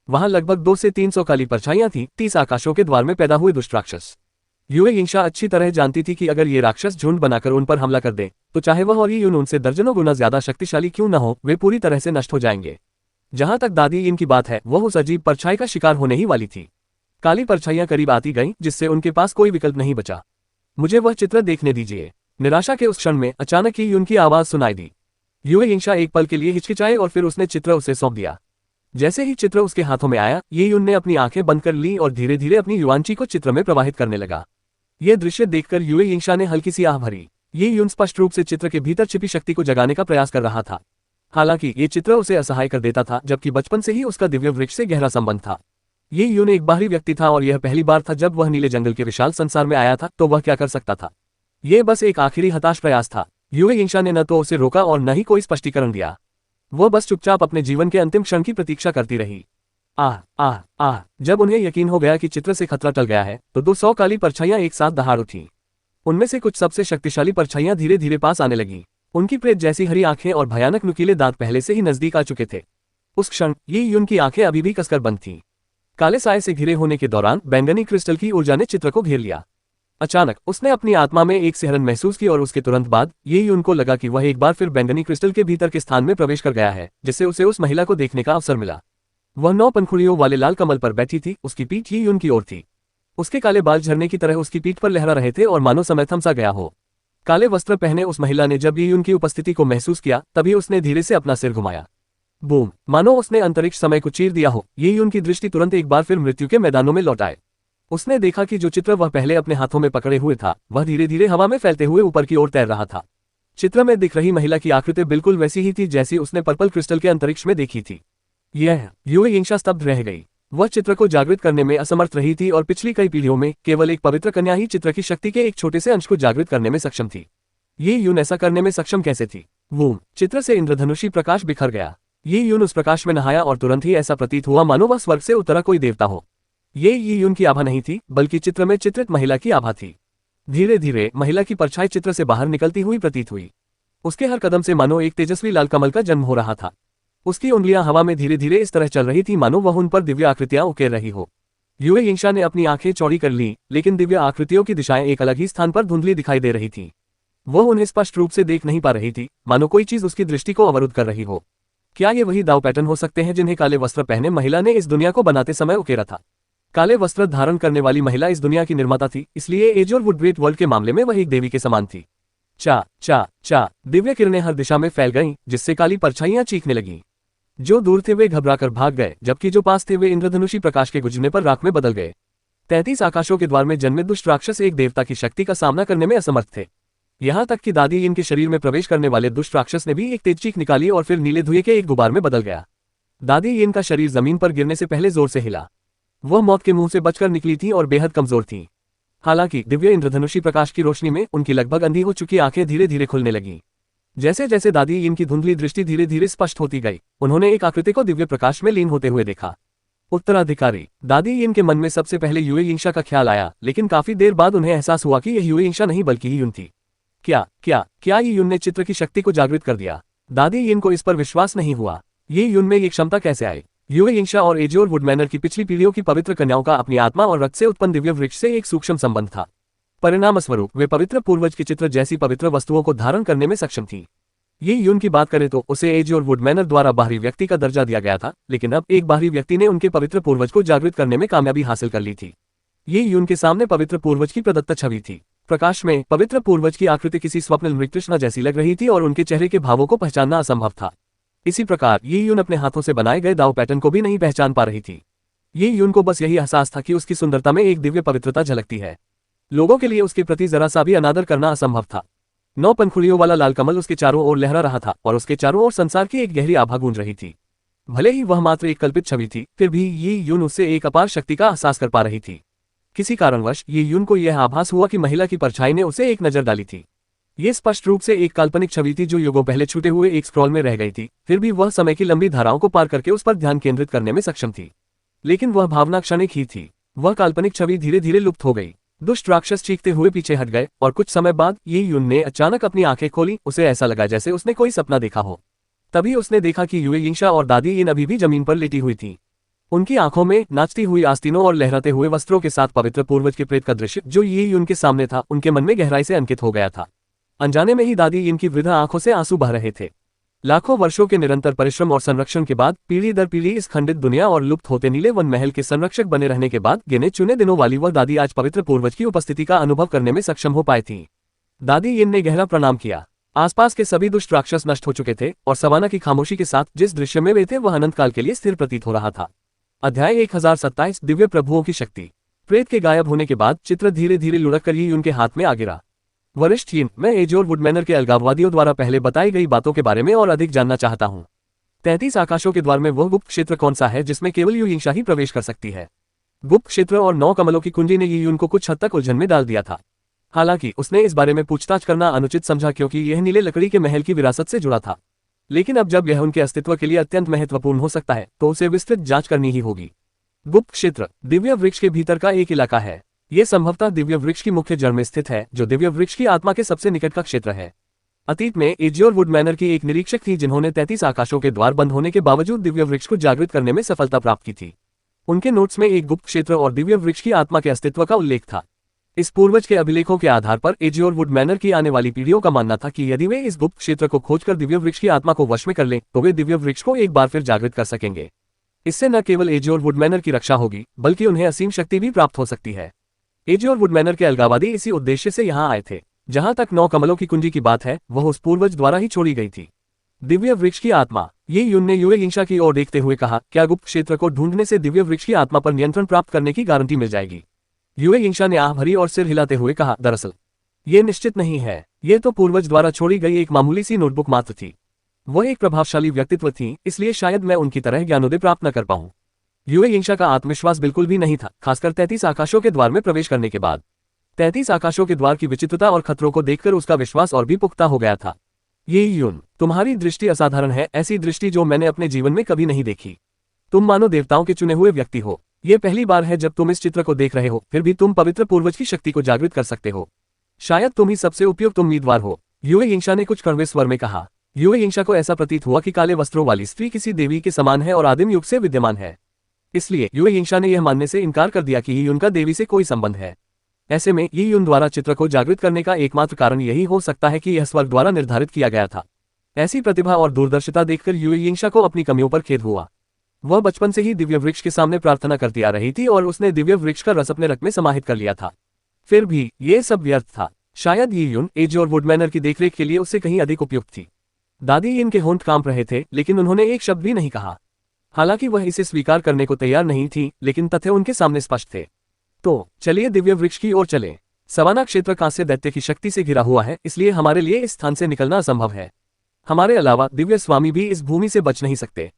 वहां लगभग 200 से 300 काली परछाइयां थीं, 30 आकाशों के द्वार में पैदा हुए दुष्ट राक्षस। युए यिंशा अच्छी तरह जानती थी कि अगर ये राक्षस झुंड बनाकर उन पर हमला कर दे, तो चाहे वह और ये यून उनसे दर्जनों गुना ज्यादा शक्तिशाली क्यों न हो, वे पूरी तरह से नष्ट हो जाएंगे। जहां तक दादी यिन की बात है, वह उस अजीब परछाई का शिकार होने ही वाली थी। काली परछाइयां करीब आती गईं, जिससे उनके पास कोई विकल्प नहीं बचा। मुझे वह चित्र देखने दीजिए। निराशा के उस क्षण में अचानक ही यून की आवाज सुनाई दी। युए यिंशा एक पल के लिए हिचकिचाए और फिर उसने चित्र उसे सौंप दिया। जैसे ही चित्र उसके हाथों में आया, ये यून ने अपनी आंखें बंद कर ली और धीरे धीरे अपनी युवांची को चित्र में प्रवाहित करने लगा। यह दृश्य देखकर युए यिंशा ने हल्की सी आह भरी। ये यून स्पष्ट रूप से चित्र के भीतर छिपी शक्ति को जगाने का प्रयास कर रहा था। हालांकि ये चित्र उसे असहाय कर देता था, जबकि बचपन से ही उसका दिव्य वृक्ष से गहरा संबंध था। ये यून एक बाहरी व्यक्ति था और यह पहली बार था जब वह नीले जंगल के विशाल संसार में आया था, तो वह क्या कर सकता था? ये बस एक आखिरी हताश प्रयास था। युए यिंशा ने न तो उसे रोका और न ही कोई स्पष्टीकरण दिया। वह बस चुपचाप अपने जीवन के अंतिम क्षण की प्रतीक्षा करती रही। जब उन्हें यकीन हो गया कि चित्र से खतरा टल गया है, तो 200 काली परछाइयां एक साथ दहाड़ उठी। उनमें से कुछ सबसे शक्तिशाली परछाइयां धीरे धीरे पास आने लगी। उनकी प्रेत जैसी हरी आंखें और भयानक नुकीले दांत पहले से ही नजदीक आ चुके थे। उस क्षण ये यून की आंखें अभी भी कसकर बंद थीं। काले साए से घिरे होने के दौरान बैंगनी क्रिस्टल की ऊर्जा ने चित्र को घेर लिया। अचानक उसने अपनी आत्मा में एक सिहरन महसूस की और उसके तुरंत बाद ये यून को लगा कि वह एक बार फिर बैंगनी क्रिस्टल के भीतर के स्थान में प्रवेश कर गया है, जिससे उसे उस महिला को देखने का अवसर मिला। वह 9 पंखुड़ियों वाले लाल कमल पर बैठी थी, उसकी पीठ ये यून की ओर थी। उसके काले बाल झरने की तरह उसकी पीठ पर लहरा रहे थे और मानो समय थम सा गया हो। काले वस्त्र पहने उस महिला ने जब ये यून की उपस्थिति को महसूस किया, तभी उसने धीरे से अपना सिर घुमाया। बूम! मानो उसने अंतरिक्ष समय को चीर दिया हो। ये यून की दृष्टि तुरंत एक बार फिर मृत्यु के मैदानों में लौट आए। उसने देखा कि जो चित्र वह पहले अपने हाथों में पकड़े हुए था, वह धीरे धीरे हवा में फैलते हुए ऊपर की ओर तैर रहा था। चित्र में दिख रही महिला की आकृति बिल्कुल वैसी ही थी जैसी उसने पर्पल क्रिस्टल के अंतरिक्ष में देखी थी। यह युए यिंशा स्तब्ध रह गई। वह चित्र को जागृत करने में असमर्थ रही थी और पिछली कई पीढ़ियों में केवल एक पवित्र कन्या ही चित्र की शक्ति के एक छोटे से अंश को जागृत करने में सक्षम थी। ये यून ऐसा करने में सक्षम कैसे थी? वो चित्र से इंद्रधनुषी प्रकाश बिखर गया। ये यून उस प्रकाश में नहाया और तुरंत ही ऐसा प्रतीत हुआ मानो वह स्वर्ग से उतरा कोई देवता हो। ये यून की आभा नहीं थी, बल्कि चित्र में चित्रित महिला की आभा थी। धीरे धीरे महिला की परछाई चित्र से बाहर निकलती हुई प्रतीत हुई। उसके हर कदम से मानो एक तेजस्वी लाल कमल का जन्म हो रहा था। उसकी उंगलियां हवा में धीरे धीरे इस तरह चल रही थी मानो वह उन पर दिव्य आकृतियां उकेर रही हो। युए यिंशा ने अपनी आंखें चौड़ी कर ली, लेकिन दिव्य आकृतियों की दिशाएं एक अलग ही स्थान पर धुंधली दिखाई दे रही थी। वह उन्हें स्पष्ट रूप से देख नहीं पा रही थी, मानो कोई चीज उसकी दृष्टि को अवरुद्ध कर रही हो। क्या ये वही दाव पैटर्न हो सकते हैं जिन्हें काले वस्त्र पहने महिला ने इस दुनिया को बनाते समय उकेरा था? काले वस्त्र धारण करने वाली महिला इस दुनिया की निर्माता थी, इसलिए एजोर वुडग्रेट वर्ल्ड के मामले में वह एक देवी के समान थी। चा दिव्य किरणें हर दिशा में फैल गईं, जिससे काली परछाइयां चीखने लगीं। जो दूर थे वे घबराकर भाग गए, जबकि जो पास थे वे इंद्रधनुषी प्रकाश के गुजरने पर राख में बदल गए। 33 आकाशों के द्वार में जन्मे दुष्ट राक्षस एक देवता की शक्ति का सामना करने में असमर्थ थे। यहाँ तक कि दादी इनके शरीर में प्रवेश करने वाले दुष्ट राक्षस ने भी एक तेज चीख निकाली और फिर नीले धुएं के एक गुबार में बदल गया। दादी इनका शरीर जमीन पर गिरने से पहले जोर से हिला। वह मौत के मुंह से बचकर निकली थी और बेहद कमजोर थी। हालांकि दिव्य इंद्रधनुषी प्रकाश की रोशनी में उनकी लगभग अंधी हो चुकी आंखें धीरे धीरे खुलने लगीं। जैसे जैसे दादी इनकी धुंधली दृष्टि धीरे धीरे स्पष्ट होती गई, उन्होंने एक आकृति को दिव्य प्रकाश में लीन होते हुए देखा। उत्तराधिकारी। दादी इनके मन में सबसे पहले युए यिंशा का ख्याल आया, लेकिन काफी देर बाद उन्हें एहसास हुआ कि यह युए यिंशा नहीं बल्कि ही यून थी। क्या ये यून ने चित्र की शक्ति को जागृत कर दिया? दादी इन को इस पर विश्वास नहीं हुआ। ये यून में ये क्षमता कैसे आई? युए यिंशा और एजोर वुडमैनर की पिछली पीढ़ियों की पवित्र कन्याओं का अपनी आत्मा और रक्त से उत्पन्न दिव्य वृक्ष से एक सूक्ष्म संबंध था। परिणामस्वरूप वे पवित्र पूर्वज के चित्र जैसी पवित्र वस्तुओं को धारण करने में सक्षम थी। ये यून की बात करें तो उसे एजोर वुडमैनर द्वारा बाहरी व्यक्ति का दर्जा दिया गया था, लेकिन अब एक बाहरी व्यक्ति ने उनके पवित्र पूर्वज को जागृत करने में कामयाबी हासिल कर ली थी। ये यून के सामने पवित्र पूर्वज की प्रदत्त छवि थी। प्रकाश में पवित्र पूर्वज की आकृति किसी स्वप्निल मृगतृष्णा जैसी लग रही थी और उनके चेहरे के भावों को पहचानना असंभव था। इसी प्रकार ये यून अपने हाथों से बनाए गए दाव पैटर्न को भी नहीं पहचान पा रही थी। ये यून को बस यही एहसास था कि उसकी सुंदरता में एक दिव्य पवित्रता झलकती है। लोगों के लिए उसके प्रति जरा सा भी अनादर करना असंभव था। 9 पंखुड़ियों वाला लाल कमल उसके चारों ओर लहरा रहा था और उसके चारों ओर संसार की एक गहरी आभा गूंज रही थी। भले ही वह मात्र एक कल्पित छवि थी, फिर भी ये यून उससे एक अपार शक्ति का एहसास कर पा रही थी। किसी कारणवश ये यून को यह आभास हुआ कि महिला की परछाई ने उसे एक नजर डाली थी। ये स्पष्ट रूप से एक काल्पनिक छवि थी जो युगों पहले छूटे हुए एक स्क्रॉल में रह गई थी, फिर भी वह समय की लंबी धाराओं को पार करके उस पर ध्यान केंद्रित करने में सक्षम थी। लेकिन वह भावना क्षणिक ही थी। वह काल्पनिक छवि धीरे धीरे लुप्त हो गई। दुष्ट राक्षस चीखते हुए पीछे हट गए और कुछ समय बाद ये यून ने अचानक अपनी आंखें खोली। उसे ऐसा लगा जैसे उसने कोई सपना देखा हो। तभी उसने देखा कि युए यिंशा और दादी इन अभी भी जमीन पर लेटी हुई थी। उनकी आंखों में नाचती हुई आस्तीनों और लहराते हुए वस्त्रों के साथ पवित्र पूर्वज के प्रेत का दृश्य जो ये यून के सामने था, उनके मन में गहराई से अंकित हो गया था। अनजाने में ही दादी इनकी वृद्धा आंखों से आंसू बह रहे थे। लाखों वर्षों के निरंतर परिश्रम और संरक्षण के बाद पीढ़ी दर पीढ़ी इस खंडित दुनिया और लुप्त होते नीले वन महल के संरक्षक बने रहने के बाद गिने चुने दिनों वाली वह दादी आज पवित्र पूर्वज की उपस्थिति का अनुभव करने में सक्षम हो पाई थी। दादी इन ने गहरा प्रणाम किया। आसपास के सभी दुष्ट राक्षस नष्ट हो चुके थे और सवाना की खामोशी के साथ जिस दृश्य में वे थे वह अनंत काल के लिए स्थिर प्रतीत हो रहा था। अध्याय 1027 दिव्य प्रभुओं की शक्ति। प्रेत के गायब होने के बाद चित्र धीरे धीरे लुढ़क कर ही उनके हाथ में आ गिरा। वरिष्ठ हीन, मैं एजोर वुडमैनर के अलगाववादियों द्वारा पहले बताई गई बातों के बारे में और अधिक जानना चाहता हूँ। 33 आकाशों के द्वार में वह गुप्त क्षेत्र कौन सा है जिसमें केवल युए यिंशा ही प्रवेश कर सकती है? गुप्त क्षेत्र और 9 कमलों की कुंजी ने यून को कुछ हद तक उलझन में डाल दिया था। हालांकि उसने इस बारे में पूछताछ करना अनुचित समझा क्योंकि यह नीले लकड़ी के महल की विरासत से जुड़ा था। लेकिन अब जब यह उनके अस्तित्व के लिए अत्यंत महत्वपूर्ण हो सकता है तो उसे विस्तृत जांच करनी ही होगी। गुप्त क्षेत्र दिव्य वृक्ष के भीतर का एक इलाका है। ये संभवतः दिव्य वृक्ष की मुख्य जड़ में स्थित है, जो दिव्य वृक्ष की आत्मा के सबसे निकट का क्षेत्र है। अतीत में एजियोर वुड मैनर की एक निरीक्षक थी जिन्होंने 33 आकाशों के द्वार बंद होने के बावजूद दिव्य वृक्ष को जागृत करने में सफलता प्राप्त की थी। उनके नोट्स में एक गुप्त क्षेत्र और दिव्य वृक्ष की आत्मा के अस्तित्व का उल्लेख था। इस पूर्वज के अभिलेखों के आधार पर एजियोर वुड मैनर की आने वाली पीढ़ियों का मानना था कि यदि वे इस गुप्त क्षेत्र को खोजकर दिव्य वृक्ष की आत्मा को वश में कर लें तो वे दिव्य वृक्ष को एक बार फिर जागृत कर सकेंगे। इससे न केवल एजियोर वुड मैनर की रक्षा होगी बल्कि उन्हें असीम शक्ति भी प्राप्त हो सकती है। एजियोर वुड मैनर के अलगावादी इसी उद्देश्य से यहाँ आए थे। जहां तक 9 कमलों की कुंजी की बात है वह उस पूर्वज द्वारा ही छोड़ी गई थी। दिव्य वृक्ष की आत्मा, ये युन ने युए यिंशा की ओर देखते हुए कहा, क्या गुप्त क्षेत्र को ढूंढने से दिव्य वृक्ष की आत्मा पर नियंत्रण प्राप्त करने की गारंटी मिल जाएगी? युए यिंशा ने आह भरी और सिर हिलाते हुए कहा, दरअसल ये निश्चित नहीं है। ये तो पूर्वज द्वारा छोड़ी गई एक मामूली सी नोटबुक मात्र थी। वह एक प्रभावशाली व्यक्तित्व थी, इसलिए शायद मैं उनकी तरह ज्ञानोदय प्राप्त न कर पाऊं। युए यिंशा का आत्मविश्वास बिल्कुल भी नहीं था, खासकर 33 आकाशों के द्वार में प्रवेश करने के बाद। 33 आकाशों के द्वार की विचित्रता और खतरों को देखकर उसका विश्वास और भी पुख्ता हो गया था। ये युन, तुम्हारी दृष्टि असाधारण है, ऐसी दृष्टि जो मैंने अपने जीवन में कभी नहीं देखी। तुम मानो देवताओं के चुने हुए व्यक्ति हो। ये पहली बार है जब तुम इस चित्र को देख रहे हो, फिर भी तुम पवित्र पूर्वज की शक्ति को जागृत कर सकते हो। शायद तुम ही सबसे उपयुक्त उम्मीदवार हो, युए यिंशा ने कुछ कड़वे स्वर में कहा। युए यिंशा को ऐसा प्रतीत हुआ कि काले वस्त्रों वाली स्त्री किसी देवी के समान है और आदिम युग से विद्यमान है। इसलिए युए यिंशा ने यह मानने से इनकार कर दिया कि ये युन का देवी से कोई संबंध है। ऐसे में ये युन द्वारा चित्र को जागृत करने का एकमात्र कारण यही हो सकता है कि यह स्वर्ग द्वारा निर्धारित किया गया था। ऐसी प्रतिभा और दूरदर्शिता देखकर युए यिंशा को अपनी कमियों पर खेद हुआ। वह बचपन से ही दिव्य वृक्ष के सामने प्रार्थना करती आ रही थी और उसने दिव्य वृक्ष का रस अपने रक्त में समाहित कर लिया था। फिर भी ये सब व्यर्थ था। शायद ये युन एजियोर वुड मैनर की देखरेख के लिए उससे कहीं अधिक उपयुक्त थी। दादी इनके होंठ कांप रहे थे, लेकिन उन्होंने एक शब्द भी नहीं कहा। हालांकि वह इसे स्वीकार करने को तैयार नहीं थी, लेकिन तथ्य उनके सामने स्पष्ट थे। तो चलिए दिव्य वृक्ष की ओर चलें। सवाना क्षेत्र कांस्य दैत्य की शक्ति से घिरा हुआ है, इसलिए हमारे लिए इस स्थान से निकलना असंभव है। हमारे अलावा दिव्य स्वामी भी इस भूमि से बच नहीं सकते।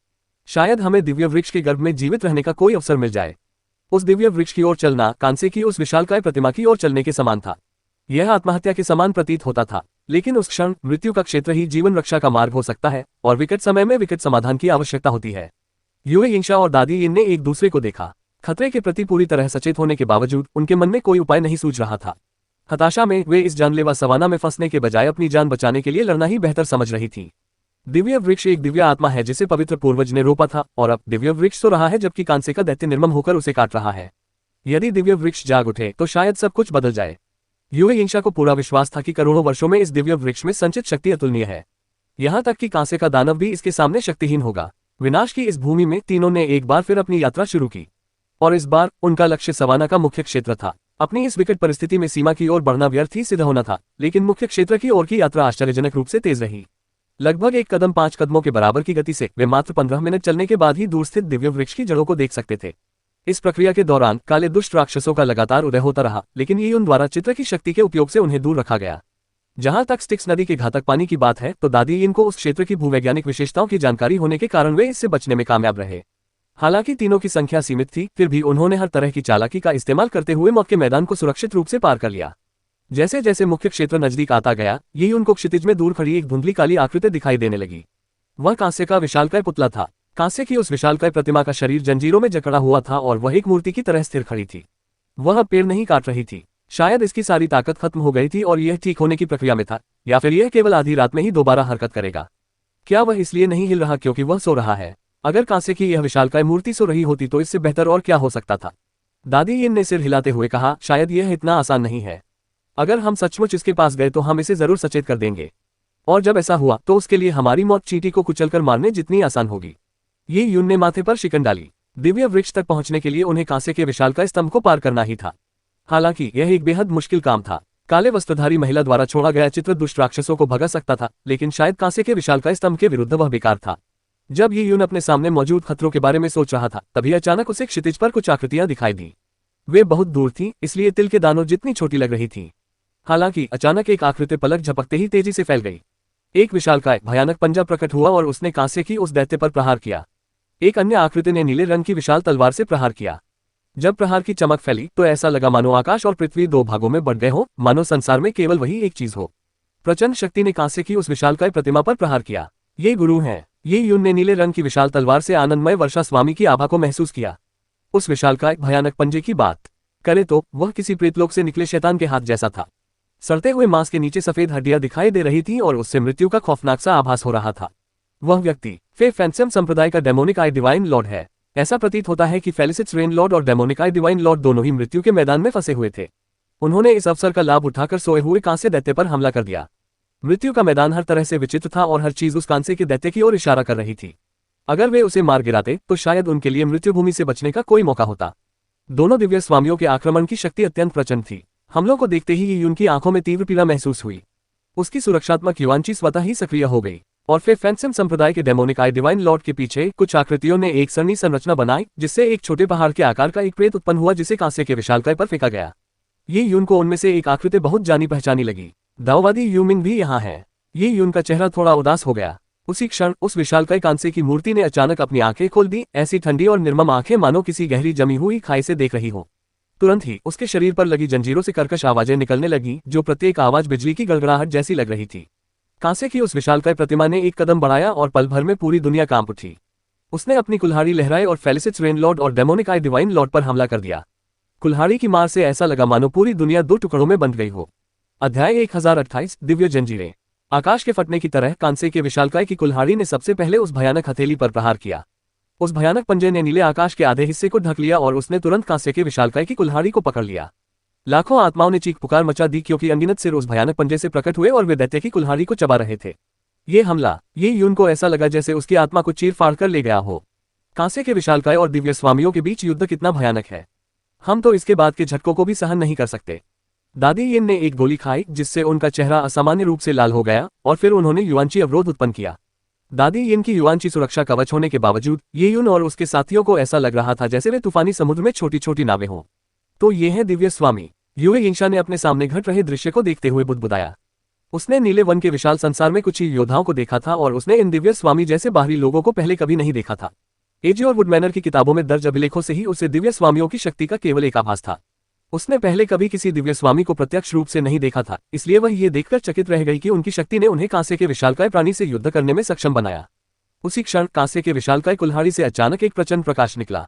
शायद हमें दिव्य वृक्ष के गर्भ में जीवित रहने का कोई अवसर मिल जाए। उस दिव्य वृक्ष की ओर चलना कांसे की उस विशालकाय प्रतिमा की ओर चलने के समान था। यह आत्महत्या के समान प्रतीत होता था, लेकिन उस क्षण मृत्यु का क्षेत्र ही जीवन रक्षा का मार्ग हो सकता है और विकट समय में विकट समाधान की आवश्यकता होती है। युए यिंशा और दादी इन ने एक दूसरे को देखा। खतरे के प्रति पूरी तरह सचेत होने के बावजूद उनके मन में कोई उपाय नहीं सूझ रहा था। हताशा में वे इस जानलेवा सवाना में फंसने के बजाय अपनी जान बचाने के लिए लड़ना ही बेहतर समझ रही थी। दिव्य वृक्ष एक दिव्य आत्मा है जिसे पवित्र पूर्वज ने रोपा था, और अब दिव्य वृक्ष सो रहा है जबकि कांसे का दैत्य निर्मम होकर उसे काट रहा है। यदि दिव्य वृक्ष जाग उठे तो शायद सब कुछ बदल जाए। युए यिंशा को पूरा विश्वास था कि करोड़ों वर्षों में इस दिव्य वृक्ष में संचित शक्ति अतुलनीय है। यहाँ तक कि कांसे का दानव भी इसके सामने शक्तिहीन होगा। विनाश की इस भूमि में तीनों ने एक बार फिर अपनी यात्रा शुरू की, और इस बार उनका लक्ष्य सवाना का मुख्य क्षेत्र था। अपनी इस विकट परिस्थिति में सीमा की ओर बढ़ना व्यर्थ ही सिद्ध होना था, लेकिन मुख्य क्षेत्र की ओर की यात्रा आश्चर्यजनक रूप से तेज रही। लगभग 1 कदम 5 कदमों के बराबर की गति से वे मात्र 15 मिनट चलने के बाद ही दूर स्थित दिव्य वृक्ष की जड़ों को देख सकते थे। इस प्रक्रिया के दौरान काले दुष्ट राक्षसों का लगातार उदय होता रहा, लेकिन ये उन द्वारा चित्र की शक्ति के उपयोग से उन्हें दूर रखा गया। जहां तक स्टिक्स नदी के घातक पानी की बात है तो दादी इनको उस क्षेत्र की भूवैज्ञानिक विशेषताओं की जानकारी होने के कारण वे इससे बचने में कामयाब रहे। हालांकि तीनों की संख्या सीमित थी, फिर भी उन्होंने हर तरह की चालाकी का इस्तेमाल करते हुए मौत के मैदान को सुरक्षित रूप से पार कर लिया। जैसे जैसे मुख्य क्षेत्र नजदीक आता गया, यही उनको क्षितिज में दूर खड़ी एक धुंधली काली आकृति दिखाई देने लगी। वह कांसे का विशालकाय पुतला था। कांसे की उस विशालकाय प्रतिमा का शरीर जंजीरों में जकड़ा हुआ था और वह एक मूर्ति की तरह स्थिर खड़ी थी। वह पेड़ नहीं काट रही थी। शायद इसकी सारी ताकत खत्म हो गई थी और यह ठीक होने की प्रक्रिया में था, या फिर यह केवल आधी रात में ही दोबारा हरकत करेगा। क्या वह इसलिए नहीं हिल रहा क्योंकि वह सो रहा है? अगर कांसे की यह विशालकाय मूर्ति सो रही होती तो इससे बेहतर और क्या हो सकता था? दादी इन ने सिर हिलाते हुए कहा, शायद यह इतना आसान नहीं है। अगर हम सचमुच इसके पास गए तो हम इसे जरूर सचेत कर देंगे, और जब ऐसा हुआ तो उसके लिए हमारी मौत चींटी को कुचलकर मारने जितनी आसान होगी। ये युन ने माथे पर शिकन डाली। दिव्य वृक्ष तक पहुंचने के लिए उन्हें कांसे के विशालकाय स्तंभ को पार करना ही था। हालांकि यह एक बेहद मुश्किल काम था। काले वस्त्रधारी महिला द्वारा छोड़ा गया चित्र दुष्ट राक्षसों को भगा सकता था, लेकिन शायद कांसे के विशालकाय स्तंभ के विरुद्ध वह बेकार था। जब ये युन अपने सामने मौजूद खतरों के बारे में सोच रहा था, तभी अचानक उसे क्षितिज पर कुछ आकृतियां दिखाई दी। वे बहुत दूर थीं, इसलिए तिल के दानों जितनी छोटी लग रही थीं। हालांकि अचानक एक आकृति पलक झपकते ही तेजी से फैल गई। एक विशालकाय भयानक पंजा प्रकट हुआ और उसने कांसे की उस दैत्य पर प्रहार किया। एक अन्य आकृति ने नीले रंग की विशाल तलवार से प्रहार किया। जब प्रहार की चमक फैली तो ऐसा लगा मानो आकाश और पृथ्वी दो भागों में बंट गए हो, मानो संसार में केवल वही एक चीज हो। प्रचंड शक्ति ने कांसे की उस विशालकाय प्रतिमा पर प्रहार किया। ये गुरु हैं। ये युन ने नीले रंग की विशाल तलवार से आनंदमय वर्षा स्वामी की आभा को महसूस किया। उस विशालकाय भयानक पंजे की बात करे तो वह किसी प्रेतलोक से निकले शैतान के हाथ जैसा था। सड़ते हुए मांस के नीचे सफेद हड्डियां दिखाई दे रही थी और उससे मृत्यु का खौफनाक सा आभास हो रहा था। वह व्यक्ति फे फैंटम संप्रदाय का डेमोनिक आई डिवाइन लॉर्ड है। ऐसा प्रतीत होता है कि फेलिसिट्स रेन लॉर्ड और डेमोनिक आई डिवाइन लॉर्ड दोनों ही मृत्यु के मैदान में फंसे हुए थे। उन्होंने इस अवसर का लाभ उठाकर सोए हुए कांसे दैत्य पर हमला कर दिया। मृत्यु का मैदान हर तरह से विचित्र था और हर चीज उस कांसे के दैत्य की ओर इशारा कर रही थी। अगर वे उसे मार गिराते तो शायद उनके लिए मृत्युभूमि से बचने का कोई मौका होता। दोनों दिव्य स्वामियों के आक्रमण की शक्ति अत्यंत प्रचंड थी। हमलों को देखते ही उनकी आंखों में तीव्र पीड़ा महसूस हुई। उसकी सुरक्षात्मक युवांची स्वतः ही सक्रिय हो गई और फे फैंटम संप्रदाय के डेमोनिक आई डिवाइन लॉर्ड के पीछे कुछ आकृतियों ने एक सरणी संरचना बनाई, जिससे एक छोटे पहाड़ के आकार का एक प्रेत उत्पन्न हुआ, जिसे कांसे के विशालकाय पर फेंका गया। ये यून को उनमें से एक आकृति बहुत जानी पहचानी लगी। दाओवादी यूमिंग भी यहाँ है। ये यून का चेहरा थोड़ा उदास हो गया। उसी क्षण उस विशालकाय कांसे की मूर्ति ने अचानक अपनी आंखें खोल दी, ऐसी ठंडी और निर्मम आंखें मानो किसी गहरी जमी हुई खाई से देख रही हो। तुरंत ही उसके शरीर पर लगी जंजीरों से कर्कश आवाजें निकलने लगी, जो प्रत्येक आवाज बिजली की गड़गड़ाहट जैसी लग रही थी। कांसे की उस विशालकाय प्रतिमा ने एक कदम बढ़ाया और पल भर में पूरी दुनिया कांप उठी। उसने अपनी कुल्हाड़ी लहराई और फेलिसिट्स रेन लॉर्ड और डेमोनिक आई डिवाइन लॉर्ड पर हमला कर दिया। कुल्हाड़ी की मार से ऐसा लगा मानो पूरी दुनिया दो टुकड़ों में बंट गई हो। अध्याय 1028 दिव्य जंजीरें। आकाश के फटने की तरह कांसे के विशालकाय की कुल्हाड़ी ने सबसे पहले उस भयानक हथेली पर प्रहार किया। उस भयानक पंजे ने नीले आकाश के आधे हिस्से को ढक लिया और उसने तुरंत कांसे के विशालकाय की कुल्हाड़ी को पकड़ लिया। लाखों आत्माओं ने चीख पुकार मचा दी, क्योंकि अनगिनत सिर उस भयानक पंजे से प्रकट हुए और वे दैत्य की कुल्हाड़ी को चबा रहे थे। ये हमला ये यून को ऐसा लगा जैसे उसकी आत्मा को चीर फाड़ कर ले गया हो। कांसे के विशालकाय और दिव्य स्वामियों के बीच युद्ध कितना भयानक है। हम तो इसके बाद के झटकों को भी सहन नहीं कर सकते। दादी यिन ने एक गोली खाई, जिससे उनका चेहरा असामान्य रूप से लाल हो गया और फिर उन्होंने युवांची अवरोध उत्पन्न किया। दादी यिन की युवांची सुरक्षा कवच होने के बावजूद ये यून और उसके साथियों को ऐसा लग रहा था जैसे वे तूफानी समुद्र में छोटी छोटी नावें हों। तो ये हैं दिव्य स्वामी। युवे यिंशा ने अपने सामने घट रहे दृश्य को देखते हुए बुदबुदाया। उसने नीले वन के विशाल संसार में कुछ ही योद्धाओं को देखा था और उसने इन दिव्य स्वामी जैसे बाहरी लोगों को पहले कभी नहीं देखा था। एजी और वुडमैनर की किताबों में दर्ज अभिलेखों से ही उसे दिव्य स्वामियों की शक्ति का केवल एक आभास था। उसने पहले कभी किसी दिव्य स्वामी को प्रत्यक्ष रूप से नहीं देखा था, इसलिए वह ये देखकर चकित रह गई कि उनकी शक्ति ने उन्हें कांसे के विशालकाय प्राणी से युद्ध करने में सक्षम बनाया। उसी क्षण कांसे के विशालकाय कुल्हाड़ी से अचानक एक प्रचंड प्रकाश निकला।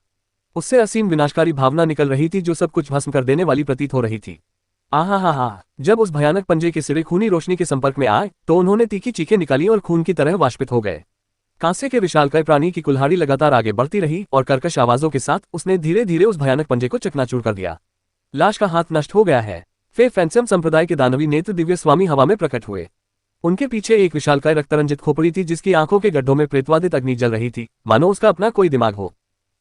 उससे असीम विनाशकारी भावना निकल रही थी, जो सब कुछ भस्म कर देने वाली प्रतीत हो रही थी। आहा! जब उस भयानक पंजे के सिरे खूनी रोशनी के संपर्क में आए तो उन्होंने तीखी चीखें निकाली और खून की तरह वाष्पित हो गए। कांसे के विशालकाय प्राणी की कुल्हाड़ी लगातार आगे बढ़ती रही और कर्कश आवाजों के साथ उसने धीरे धीरे उस भयानक पंजे को चकनाचूर कर दिया। लाश का हाथ नष्ट हो गया है। फे फैंटम संप्रदाय के दानवी नेत्र दिव्य स्वामी हवा में प्रकट हुए। उनके पीछे एक विशालकाय रक्तरंजित खोपड़ी थी, जिसकी आंखों के गड्ढों में प्रेतवादित अग्नि जल रही थी, मानो उसका अपना कोई दिमाग हो।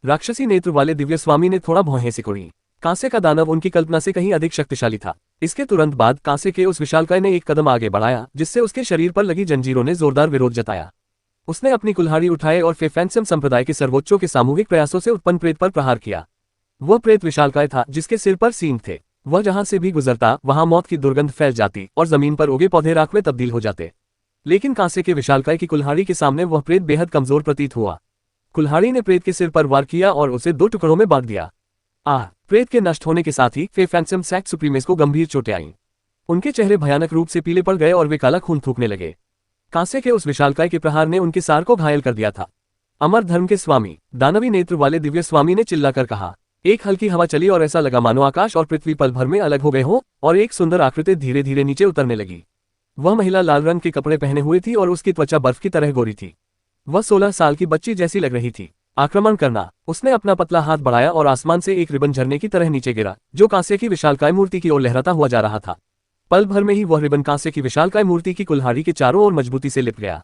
राक्षसी नेत्र वाले दिव्य स्वामी ने थोड़ा भौहें सिकुड़ी। कांसे का दानव उनकी कल्पना से कहीं अधिक शक्तिशाली था। इसके तुरंत बाद कांसे के उस विशालकाय ने एक कदम आगे बढ़ाया, जिससे उसके शरीर पर लगी जंजीरों ने जोरदार विरोध जताया। उसने अपनी कुल्हाड़ी उठाए और फे फैंटम संप्रदाय के सर्वोच्चों के सामूहिक प्रयासों से उत्पन्न प्रेत पर प्रहार किया। वह प्रेत विशालकाय था, जिसके सिर पर सींग थे। वह जहां से भी गुजरता वहां मौत की दुर्गंध फैल जाती और जमीन पर उगे पौधे राख में तब्दील हो जाते। लेकिन कांसे के विशालकाय की कुल्हाड़ी के सामने वह प्रेत बेहद कमजोर प्रतीत हुआ। कुल्हाड़ी ने प्रेत के सिर पर वार किया और उसे दो टुकड़ों में बांट दिया। प्रेत के नष्ट होने के साथ ही फे फैंटम सैक्ट सुप्रीमेस को गंभीर चोटें आईं। उनके चेहरे भयानक रूप से पीले पड़ गए और वे काला खून थूकने लगे। कांसे के उस विशालकाय के प्रहार ने उनके सार को घायल कर दिया था। अमर धर्म के स्वामी दानवी नेत्र वाले दिव्य स्वामी ने चिल्लाकर कहा। एक हल्की हवा चली और ऐसा लगा मानो आकाश और पृथ्वी पल भर में अलग हो गए हो और एक सुंदर आकृति धीरे धीरे नीचे उतरने लगी। वह महिला लाल रंग के कपड़े पहने हुए थी और उसकी त्वचा बर्फ की तरह गोरी थी। वह 16 साल की बच्ची जैसी लग रही थी। आक्रमण करना। उसने अपना पतला हाथ बढ़ाया और आसमान से एक रिबन झरने की तरह नीचे गिरा, जो कांसे की विशालकाय मूर्ति की ओर लहराता हुआ जा रहा था। पल भर में ही वह रिबन कांसे की विशालकाय मूर्ति की कुल्हाड़ी के चारों ओर मजबूती से लिप गया।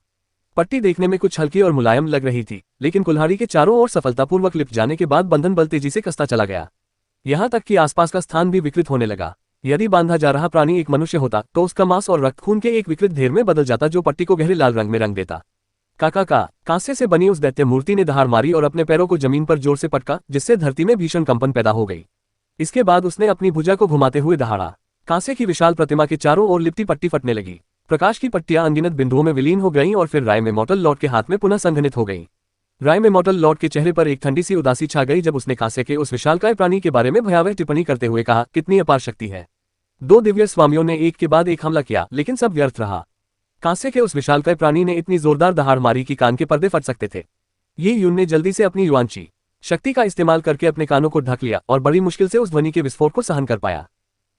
पट्टी देखने में कुछ हल्की और मुलायम लग रही थी, लेकिन कुल्हाड़ी के चारों ओर सफलतापूर्वक लिप जाने के बाद बंधन बल तेजी से कसता चला गया। यहाँ तक कि आसपास का स्थान भी विकृत होने लगा। यदि बांधा जा रहा प्राणी एक मनुष्य होता तो उसका मांस और रक्त खून के एक विकृत ढेर में बदल जाता, जो पट्टी को गहरे लाल रंग में रंग देता। कांसे से बनी उस दैत्य मूर्ति ने दहाड़ मारी और अपने पैरों को जमीन पर जोर से पटका, जिससे धरती में भीषण कंपन पैदा हो गई। इसके बाद उसने अपनी भुजा को घुमाते हुए दहाड़ा। कांसे की विशाल प्रतिमा के चारों ओर लिपटी पट्टी फटने लगी। प्रकाश की पट्टियां अनगिनत बिंदुओं में विलीन हो गईं और फिर राय में मॉर्टल लॉर्ड के हाथ में पुनः संघनित हो गईं। राय में मॉर्टल लॉर्ड के चेहरे पर एक ठंडी सी उदासी छा गई जब उसने कांसे के उस विशालकाय प्राणी के बारे में भयावह टिप्पणी करते हुए कहा, कितनी अपार शक्ति है। दो दिव्य स्वामियों ने एक के बाद एक हमला किया, लेकिन सब व्यर्थ रहा। कांसे के उस विशालकाय प्राणी ने इतनी जोरदार दहाड़ मारी कि कान के पर्दे फट सकते थे। ये यून ने जल्दी से अपनी युआंची शक्ति का इस्तेमाल करके अपने कानों को ढक लिया और बड़ी मुश्किल से उस ध्वनि के विस्फोट को सहन कर पाया।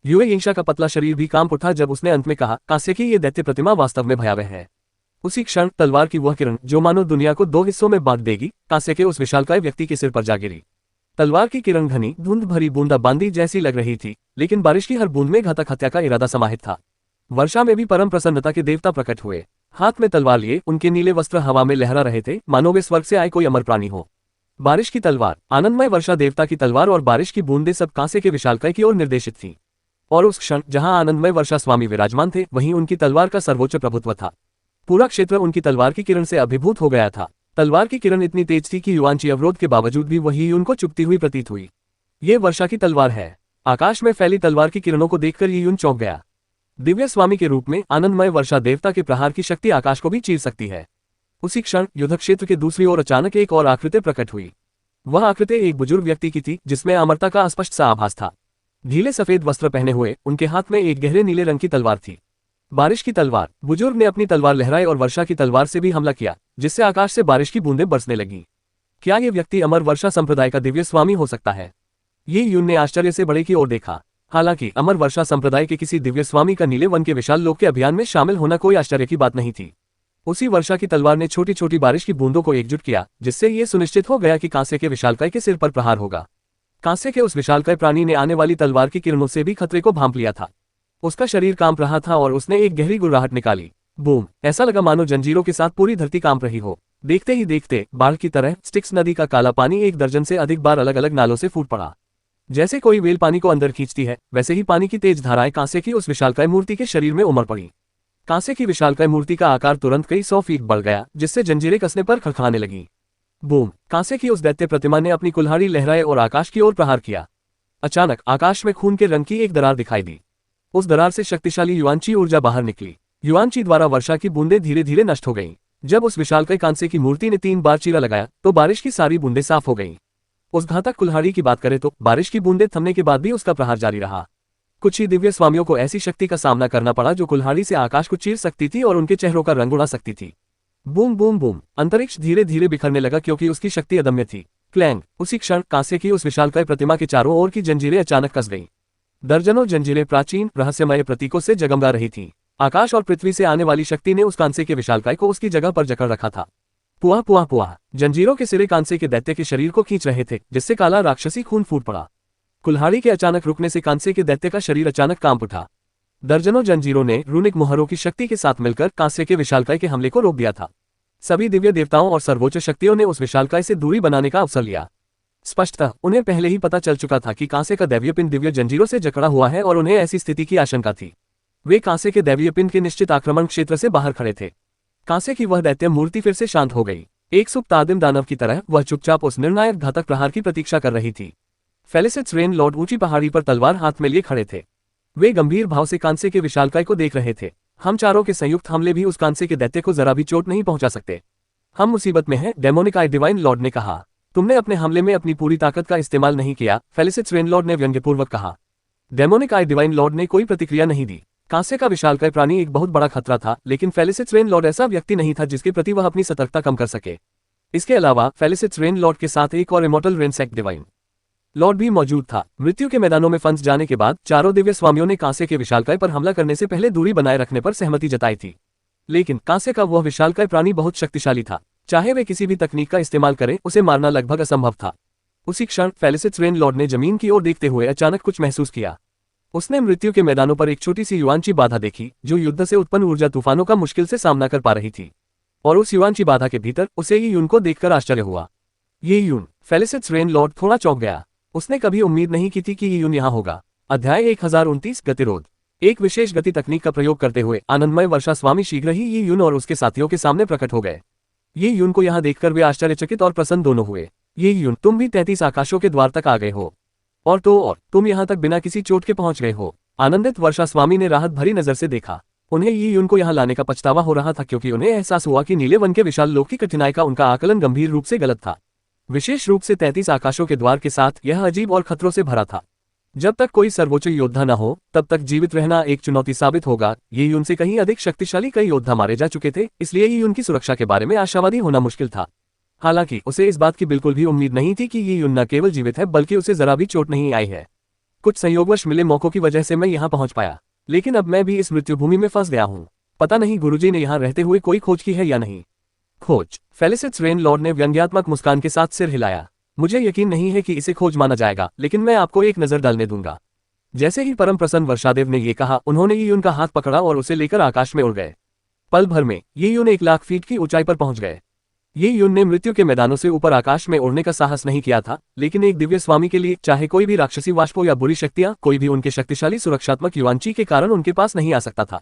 युए यिंगशा का पतला शरीर भी कांप उठा जब उसने अंत में कहा, कांसे की ये दैत्य प्रतिमा वास्तव में भयावह है। उसी क्षण तलवार की वह किरण जो मानो दुनिया को दो हिस्सों में बांट देगी, कांसे के उस विशालकाय व्यक्ति के सिर पर जा गिरी। तलवार की किरण घनी धुंध भरी बूंदाबांदी जैसी लग रही थी, लेकिन बारिश की हर बूंद में घातक हत्या का इरादा समाहित था। वर्षा में भी परम प्रसन्नता के देवता प्रकट हुए। हाथ में तलवार लिए उनके नीले वस्त्र हवा में लहरा रहे थे, मानो वे स्वर्ग से आए कोई अमर प्राणी हो। बारिश की तलवार, आनंदमय वर्षा देवता की तलवार और बारिश की बूंदें सब कांसे के विशालकाय की ओर निर्देशित थीं। और उस क्षण जहां आनंदमय वर्षा स्वामी विराजमान थे, वहीं उनकी तलवार का सर्वोच्च प्रभुत्व था। पूरा क्षेत्र उनकी तलवार की किरण से अभिभूत हो गया था। तलवार की किरण इतनी तेज थी कि युआंची अवरोध के बावजूद भी वही उनको चुभती हुई प्रतीत हुई। ये वर्षा की तलवार है। आकाश में फैली तलवार की किरणों को देखकर यून चौंक गया। दिव्य स्वामी के रूप में आनंदमय वर्षा देवता के प्रहार की शक्ति आकाश को भी चीर सकती है। उसी क्षण युद्ध क्षेत्र के दूसरी ओर अचानक एक और आकृति प्रकट हुई। वह आकृति एक बुजुर्ग व्यक्ति की थी, जिसमें अमरता का स्पष्ट सा आभास था। ढीले सफेद वस्त्र पहने हुए उनके हाथ में एक गहरे नीले रंग की तलवार थी। बारिश की तलवार। बुजुर्ग ने अपनी तलवार लहराई और वर्षा की तलवार से भी हमला किया, जिससे आकाश से बारिश की बूंदें बरसने लगीं। क्या ये व्यक्ति अमर वर्षा संप्रदाय का दिव्य स्वामी हो सकता है? ये यून ने आश्चर्य से बड़े की ओर देखा। हालांकि अमर वर्षा संप्रदाय के किसी दिव्य स्वामी का नीले वन के विशाल लोक के अभियान में शामिल होना कोई आश्चर्य की बात नहीं थी। उसी वर्षा की तलवार ने छोटी छोटी बारिश की बूंदों को एकजुट किया, जिससे ये सुनिश्चित हो गया कि कांसे के विशालकाय के सिर पर प्रहार होगा। कांसे के उस विशालकाय प्राणी ने आने वाली तलवार की किरणों से भी खतरे को भांप लिया था। उसका शरीर कांप रहा था और उसने एक गहरी गुर्राहट निकाली। बूम! ऐसा लगा मानो जंजीरों के साथ पूरी धरती कांप रही हो। देखते ही देखते बाढ़ की तरह स्टिक्स नदी का काला पानी एक दर्जन से अधिक बार अलग अलग नालों से फूट पड़ा। जैसे कोई वेल पानी को अंदर खींचती है, वैसे ही पानी की तेज धाराएं कांसे की उस विशालकाय मूर्ति के शरीर में उमड़ पड़ी। कांसे की विशालकाय मूर्ति का आकार तुरंत कई 100 फीट बढ़ गया, जिससे जंजीरें कसने पर खड़खड़ाने लगी। बूम! कांसे की उस दैत्य प्रतिमा ने अपनी कुल्हाड़ी लहराए और आकाश की ओर प्रहार किया। अचानक आकाश में खून के रंग की एक दरार दिखाई दी। उस दरार से शक्तिशाली युआंची ऊर्जा बाहर निकली। युआंची द्वारा वर्षा की बूंदें धीरे धीरे नष्ट हो गईं। जब उस विशालकाय कांसे की मूर्ति ने 3 बार चीरा लगाया, तो बारिश की सारी बूंदें साफ हो गईं। उस घातक कुल्हाड़ी की बात करें तो बारिश की बूंदें थमने के बाद भी उसका प्रहार जारी रहा। कुछ ही दिव्य स्वामियों को ऐसी शक्ति का सामना करना पड़ा जो कुल्हाड़ी से आकाश को चीर सकती थी और उनके चेहरों का रंग उड़ा सकती थी। Boom boom boom! अंतरिक्ष धीरे धीरे बिखरने लगा क्योंकि उसकी शक्ति अदम्य थी। क्लैंग! उसी क्षण कांसे की उस विशालकाय प्रतिमा के चारों ओर की जंजीरें अचानक कस गईं। दर्जनों जंजीरें प्राचीन रहस्यमय प्रतीकों से जगमगा रही थीं। आकाश और पृथ्वी से आने वाली शक्ति ने उस कांसे के विशालकाय को उसकी जगह पर जकड़ रखा था। पुआ पुआ पुआ! जंजीरों के सिरे कांसे के दैत्य के शरीर को खींच रहे थे, जिससे काला राक्षसी खून फूट पड़ा। कुल्हाड़ी के अचानक रुकने से कांसे के दैत्य का शरीर अचानक कांप उठा। दर्जनों जंजीरों ने रूनिक मोहरों की शक्ति के साथ मिलकर कांसे के विशालकाय के हमले को रोक दिया था। सभी दिव्य देवताओं और सर्वोच्च शक्तियों ने उस विशालकाय से दूरी बनाने का अवसर लिया। स्पष्टतः उन्हें पहले ही पता चल चुका था कि कांसे का दैवीय पिंड दिव्य जंजीरों से जकड़ा हुआ है और उन्हें ऐसी स्थिति की आशंका थी। वे कांसे के दैवीय पिंड के निश्चित आक्रमण क्षेत्र से बाहर खड़े थे। कांसे की वह दैत्य मूर्ति फिर से शांत हो गई। एक सुप्त आदिम दानव की तरह वह चुपचाप उस निर्णायक घातक प्रहार की प्रतीक्षा कर रही थी। फेलिसिट्स रेन लॉर्ड ऊंची पहाड़ी पर तलवार हाथ में लिए खड़े थे। वे गंभीर भाव से कांसे के विशालकाय को देख रहे थे। हम चारों के संयुक्त हमले भी उस कांसे के दैत्य को जरा भी चोट नहीं पहुंचा सकते। हम मुसीबत में हैं, डेमोनिक आई डिवाइन लॉर्ड ने कहा। तुमने अपने हमले में अपनी पूरी ताकत का इस्तेमाल नहीं किया, फेलिसिट्स रेन लॉर्ड ने व्यंग्यपूर्वक कहा। डेमोनिक आई डिवाइन लॉर्ड ने कोई प्रतिक्रिया नहीं दी। कांसे का विशालकाय प्राणी एक बहुत बड़ा खतरा था, लेकिन फेलिसिट्स रेन लॉर्ड ऐसा व्यक्ति नहीं था जिसके प्रति वह अपनी सतर्कता कम कर सके। इसके अलावा फेलिसिट्स रेन लॉर्ड के साथ एक और इमॉर्टल रेनसेक डिवाइन लॉर्ड भी मौजूद था। मृत्यु के मैदानों में फंस जाने के बाद चारों दिव्य स्वामियों ने कांसे के विशालकाय पर हमला करने से पहले दूरी बनाए रखने पर सहमति जताई थी। लेकिन कांसे का वह विशालकाय प्राणी बहुत शक्तिशाली था। चाहे वे किसी भी तकनीक का इस्तेमाल करें, उसे मारना लगभग असंभव था। उसी क्षण फेलिसिट्स रेन लॉर्ड ने जमीन की ओर देखते हुए अचानक कुछ महसूस किया। उसने मृत्यु के मैदानों पर एक छोटी सी युआंची बाधा देखी, जो युद्ध से उत्पन्न ऊर्जा तूफानों का मुश्किल से सामना कर पा रही थी। और उस युआंची बाधा के भीतर उसे ये यून को देखकर आश्चर्य हुआ। ये यून! फेलिसिट्स रेन लॉर्ड थोड़ा चौंक गया। उसने कभी उम्मीद नहीं की थी कि ये यून यहाँ होगा। अध्याय 1029 गतिरोध। एक विशेष गति तकनीक का प्रयोग करते हुए आनंदमय वर्षा स्वामी शीघ्र ही ये यून और उसके साथियों के सामने प्रकट हो गए। ये यून को यहाँ देखकर वे आश्चर्यचकित और प्रसन्न दोनों हुए। ये यून, तुम भी 33 आकाशों के द्वार तक आ गए हो। और तुम यहाँ तक बिना किसी चोट के पहुंच गए हो। आनंदित वर्षा स्वामी ने राहत भरी नजर से देखा। उन्हें यी यून को यहाँ लाने का पछतावा हो रहा था क्योंकि उन्हें एहसास हुआ कि नीले वन के विशाल लोक की कठिनाई का उनका आकलन गंभीर रूप से गलत था। विशेष रूप से 33 आकाशों के द्वार के साथ यह अजीब और खतरों से भरा था। जब तक कोई सर्वोच्च योद्धा न हो तब तक जीवित रहना एक चुनौती साबित होगा। ये यून से कहीं अधिक शक्तिशाली कई योद्धा मारे जा चुके थे, इसलिए ये यून की सुरक्षा के बारे में आशावादी होना मुश्किल था। हालांकि उसे इस बात की बिल्कुल भी उम्मीद नहीं थी कि ये यून न केवल जीवित है बल्कि उसे जरा भी चोट नहीं आई है। कुछ संयोगवश मिले मौकों की वजह से मैं यहाँ पहुंच पाया, लेकिन अब मैं भी इस मृत्युभूमि में फंस गया हूँ। पता नहीं गुरुजी ने यहाँ रहते हुए कोई खोज की है या नहीं। खोज? फेलिसिट्स रेन लॉर्ड ने व्यंग्यात्मक मुस्कान के साथ सिर हिलाया। मुझे यकीन नहीं है कि इसे खोज माना जाएगा, लेकिन मैं आपको एक नजर डालने दूंगा। जैसे ही परम प्रसन्न वर्षादेव ने ये कहा, उन्होंने ये यून का हाथ पकड़ा और उसे लेकर आकाश में उड़ गए। पल भर में ये यून 1 लाख फीट की ऊंचाई पर पहुंच गए। ये यून ने मृत्यु के मैदानों से ऊपर आकाश में उड़ने का साहस नहीं किया था, लेकिन एक दिव्य स्वामी के लिए चाहे कोई भी राक्षसी वाष्पों या बुरी शक्तियां, कोई भी उनके शक्तिशाली सुरक्षात्मक युवांची के कारण उनके पास नहीं आ सकता था।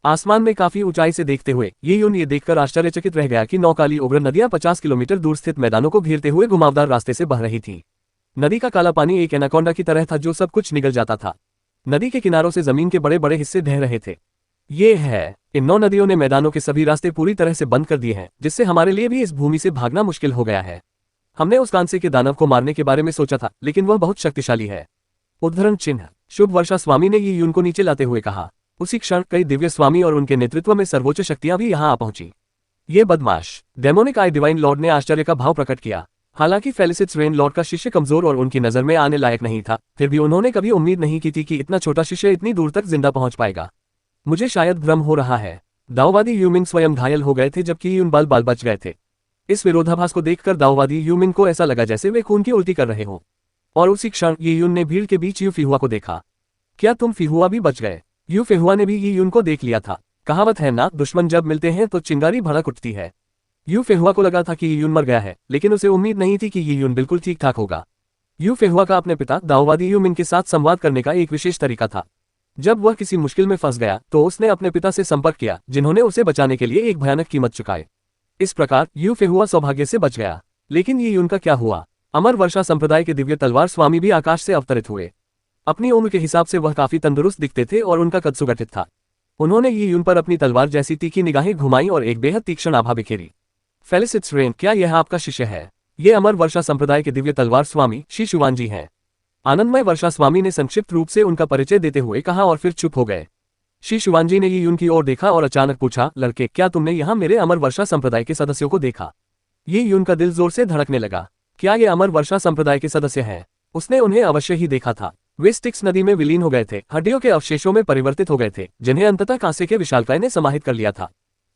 आसमान में काफी ऊंचाई से देखते हुए ये यून ये देखकर आश्चर्यचकित रह गया कि 9 काली उग्र नदियां 50 किलोमीटर दूर स्थित मैदानों को घेरते हुए घुमावदार रास्ते से बह रही थी। नदी का काला पानी एक एनाकोंडा की तरह था जो सब कुछ निगल जाता था। नदी के किनारों से जमीन के बड़े बड़े हिस्से ढह रहे थे। ये है, इन 9 नदियों ने मैदानों के सभी रास्ते पूरी तरह से बंद कर दिए हैं, जिससे हमारे लिए भी इस भूमि से भागना मुश्किल हो गया है। हमने उस कांसे के दानव को मारने के बारे में सोचा था, लेकिन वह बहुत शक्तिशाली है। उद्धरण चिन्ह। शुभ वर्षा स्वामी ने ये यून को नीचे लाते हुए कहा। उसी क्षण कई दिव्य स्वामी और उनके नेतृत्व में सर्वोच्च शक्तियां भी यहां आ पहुंची। ये बदमाश डेमोनिक आई डिवाइन लॉर्ड ने आश्चर्य का भाव प्रकट किया। हालांकि फेलिसिट्स रेन लॉर्ड का शिष्य कमजोर और उनकी नजर में आने लायक नहीं था, फिर भी उन्होंने कभी उम्मीद नहीं की थी कि इतना छोटा शिष्य इतनी दूर तक जिंदा पहुंच पाएगा। मुझे शायद भ्रम हो रहा है। दाओवादी यूमिंग स्वयं घायल हो गए थे जबकि यून बाल बच गए थे। इस विरोधाभास को देखकर दाओवादी यूमिंग को ऐसा लगा जैसे वे खून की उल्टी कर रहे हों। और उसी क्षण ये यून ने भीड़ के बीच यू फिहुआ को देखा। क्या तुम फिहुआ भी बच गए? यू फिहुआ ने भी ये यून को देख लिया था। कहावत है ना, दुश्मन जब मिलते हैं तो चिंगारी भड़क उठती है। यू फिहुआ को लगा था कि ये यून मर गया है, लेकिन उसे उम्मीद नहीं थी कि ये यून बिल्कुल ठीक ठाक होगा। यू फिहुआ का अपने पिता दाओवादी यूमिंग के साथ संवाद करने का एक विशेष तरीका था। जब वह किसी मुश्किल में फंस गया तो उसने अपने पिता से संपर्क किया, जिन्होंने उसे बचाने के लिए एक भयानक कीमत चुकाई। इस प्रकार यू फिहुआ सौभाग्य से बच गया। लेकिन ये यून का क्या हुआ? अमर वर्षा संप्रदाय के दिव्य तलवार स्वामी भी आकाश से अवतरित हुए। अपनी उम्र के हिसाब से वह काफी तंदुरुस्त दिखते थे और उनका कद सुगठित था। उन्होंने ये यून पर अपनी तलवार जैसी तीखी निगाहें घुमाई और एक बेहद तीक्ष्ण आभा बिखेरी। फेलिसिट्स रेन, क्या यह आपका शिष्य है? ये अमर वर्षा संप्रदाय के दिव्य तलवार स्वामी श्री शुवान जी हैं। आनंदमय वर्षा स्वामी ने संक्षिप्त रूप से उनका परिचय देते हुए कहा और फिर चुप हो गए। श्री शुवान जी ने ये यून की ओर देखा और अचानक पूछा, लड़के, क्या तुमने यहाँ मेरे अमर वर्षा संप्रदाय के सदस्यों को देखा? ये यून का दिल जोर से धड़कने लगा। क्या ये अमर वर्षा संप्रदाय के सदस्य हैं? उसने उन्हें अवश्य ही देखा था। वे स्टिक्स नदी में विलीन हो गए थे, हड्डियों के अवशेषों में परिवर्तित हो गए थे, जिन्हें अंततः कांसे के विशालकाय ने समाहित कर लिया था।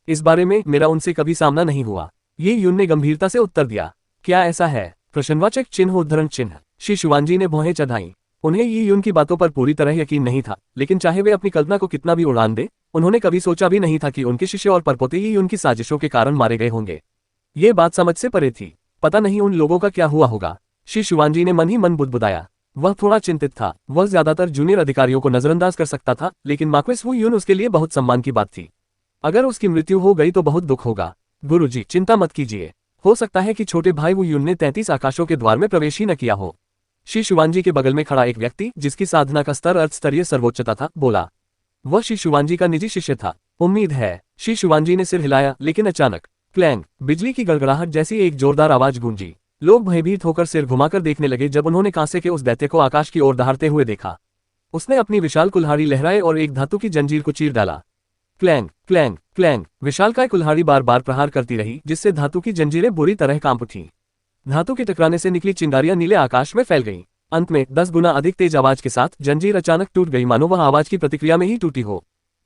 इस बारे में मेरा उनसे कभी सामना नहीं हुआ। ये यून ने गंभीरता से उत्तर दिया। क्या ऐसा है? प्रश्नवाचक चिन्ह उद्धरण चिन्ह। श्री शुवान जी ने भौहें चढ़ाई। उन्हें ये यून की बातों पर पूरी तरह यकीन नहीं था, लेकिन चाहे वे अपनी कल्पना को कितना भी उड़ान दे, उन्होंने कभी सोचा भी नहीं था कि उनके शिष्य और परपोते ये यून की साजिशों के कारण मारे गए होंगे। ये बात समझ से परे थी। पता नहीं उन लोगों का क्या हुआ होगा। श्री शुवान जी ने मन ही मन बुदबुदाया। वह थोड़ा चिंतित था। वह ज्यादातर जूनियर अधिकारियों को नजरअंदाज कर सकता था, लेकिन मार्क्वेस वू यून उसके लिए बहुत सम्मान की बात थी। अगर उसकी मृत्यु हो गई तो बहुत दुख होगा। गुरुजी, चिंता मत कीजिए। हो सकता है कि छोटे भाई वू यून ने 33 आकाशों के द्वार में प्रवेश ही न किया हो। श्री शुवान जी के बगल में खड़ा एक व्यक्ति, जिसकी साधना का स्तर अर्थ स्तरीय सर्वोच्चता था, बोला। वह श्री शुवान जी का निजी शिष्य था। उम्मीद है। श्री शुवान जी ने सिर हिलाया, लेकिन अचानक क्लैंग, बिजली की गड़गड़ाहट जैसी एक जोरदार आवाज गूंजी। लोग भयभीत होकर सिर घुमाकर देखने लगे जब उन्होंने कांसे के उस दैत्य को आकाश की ओर दहाड़ते हुए देखा। उसने अपनी विशाल कुल्हाड़ी लहराए और एक धातु की जंजीर को चीर डाला। क्लैंग क्लैंग क्लैंग, विशालकाय कुल्हाड़ी बार बार प्रहार करती रही, जिससे धातु की जंजीरें बुरी तरह कांप उठीं। धातु के टकराने से निकली चिंगारियां नीले आकाश में फैल गईं। अंत में 10 गुना अधिक तेज आवाज के साथ जंजीर अचानक टूट गई, मानो वह आवाज की प्रतिक्रिया में ही टूटी हो।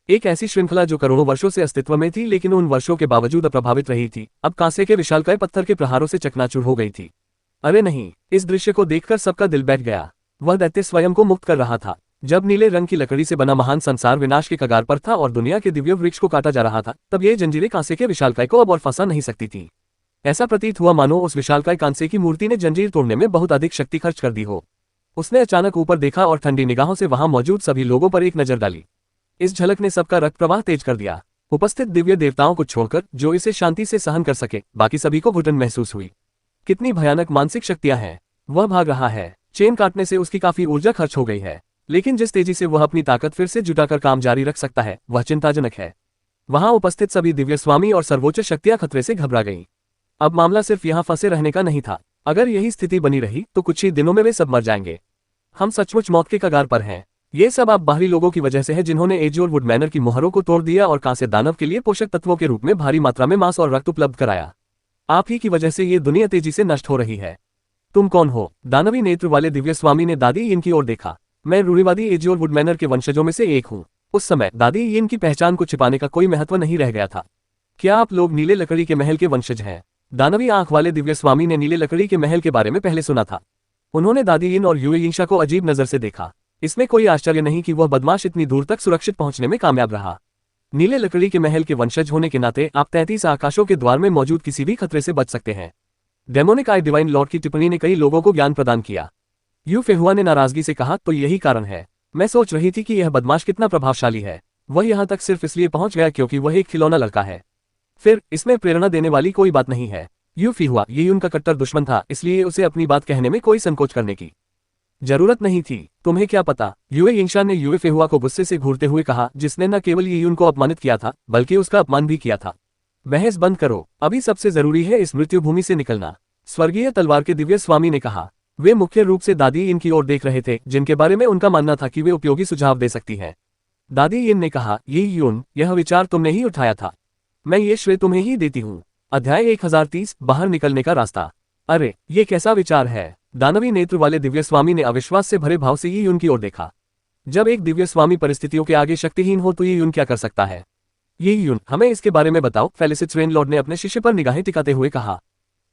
एक ऐसी श्रृंखला जो करोड़ों वर्षों से अस्तित्व में थी, लेकिन उन वर्षों के बावजूद अप्रभावित रही थी, अब कांसे के विशालकाय पत्थर के प्रहारों से चकनाचूर हो गई थी। अरे नहीं! इस दृश्य को देखकर सबका दिल बैठ गया। वह दैत्य स्वयं को मुक्त कर रहा था। जब नीले रंग की लकड़ी से बना महान संसार विनाश के कगार पर था और दुनिया के दिव्य वृक्ष को काटा जा रहा था, तब ये जंजीरें कांसे के विशालकाय को अब और फंसा नहीं सकती थी। ऐसा प्रतीत हुआ मानो उस विशालकाय कांसे की मूर्ति ने जंजीर तोड़ने में बहुत अधिक शक्ति खर्च कर दी हो। उसने अचानक ऊपर देखा और ठंडी निगाहों से वहां मौजूद सभी लोगों पर एक नजर डाली। इस झलक ने सबका रक्त प्रवाह तेज कर दिया। उपस्थित दिव्य देवताओं को छोड़कर, जो इसे शांति से सहन कर सके, बाकी सभी को घुटन महसूस हुई। कितनी भयानक मानसिक शक्तियां हैं! वह भाग रहा है। चेन काटने से उसकी काफी ऊर्जा खर्च हो गई है। लेकिन जिस तेजी से वह अपनी ताकत फिर से जुटाकर काम जारी रख सकता है वह चिंताजनक है। वहां उपस्थित सभी दिव्य स्वामी और सर्वोच्च शक्तियां खतरे से घबरा गईं। अब मामला सिर्फ यहां फंसे रहने का नहीं था। अगर यही स्थिति बनी रही तो कुछ ही दिनों में वे सब मर जाएंगे। हम सचमुच मौत के कगार पर हैं। ये सब आप बाहरी लोगों की वजह से है जिन्होंने एजियोर वुड मैनर की मोहरों को तोड़ दिया और कांस्य दानव के लिए पोषक तत्वों के रूप में भारी मात्रा में मांस और रक्त उपलब्ध कराया। आप ही की वजह से ये दुनिया तेजी से नष्ट हो रही है। तुम कौन हो? दानवी नेत्र वाले दिव्य स्वामी ने दादी यिन की ओर देखा। मैं रूढ़िवादी एजियोर वुड मैनर के वंशजों में से एक हूँ। उस समय दादी यिन की पहचान को छिपाने का कोई महत्व नहीं रह गया था। क्या आप लोग नीले लकड़ी के महल के वंशज हैं? दानवी आंख वाले दिव्य स्वामी ने नीले लकड़ी के महल के बारे में पहले सुना था। उन्होंने दादी यिन और युए यिंशा को अजीब नजर से देखा। इसमें कोई आश्चर्य नहीं कि वह बदमाश इतनी दूर तक सुरक्षित पहुंचने में कामयाब रहा। नीले लकड़ी के महल के वंशज होने के नाते आप 33 आकाशों के द्वार में मौजूद किसी भी खतरे से बच सकते हैं। डेमोनिक आई डिवाइन लॉर्ड की टिप्पणी ने कई लोगों को ज्ञान प्रदान किया। यू फेहुआ ने नाराजगी से कहा, तो यही कारण है। मैं सोच रही थी कि यह बदमाश कितना प्रभावशाली है। वह यहाँ तक सिर्फ इसलिए पहुंच गया क्योंकि वह एक खिलौना लड़का है। फिर इसमें प्रेरणा देने वाली कोई बात नहीं है। यू फेहुआ ये उनका कट्टर दुश्मन था, इसलिए उसे अपनी बात कहने में कोई संकोच करने की जरूरत नहीं थी। तुम्हें क्या पता? युए यिंशा ने युए फेहुआ को गुस्से से घूरते हुए कहा, जिसने न केवल यियुन को अपमानित किया था बल्कि उसका अपमान भी किया था। बहस बंद करो, अभी सबसे जरूरी है इस मृत्यु भूमि से निकलना। स्वर्गीय तलवार के दिव्य स्वामी ने कहा। वे मुख्य रूप से दादी यिन की ओर देख रहे थे, जिनके बारे में उनका मानना था कि वे उपयोगी सुझाव दे सकती हैं। दादी यिन ने कहा, यियुन, यह विचार तुमने ही उठाया था। मैं ये श्रेय तुम्हें ही देती हूँ। अध्याय 1030 बाहर निकलने का रास्ता। अरे ये कैसा विचार है? दानवी नेत्र वाले दिव्य स्वामी ने अविश्वास से भरे भाव से यियुन की ओर देखा। जब एक दिव्य स्वामी परिस्थितियों के आगे शक्तिहीन हो तो यियुन क्या कर सकता है? यियुन, हमें इसके बारे में बताओ, फेलिसिट रेनलॉर्ड ने अपने शिष्य पर निगाहें टिकाते हुए कहा।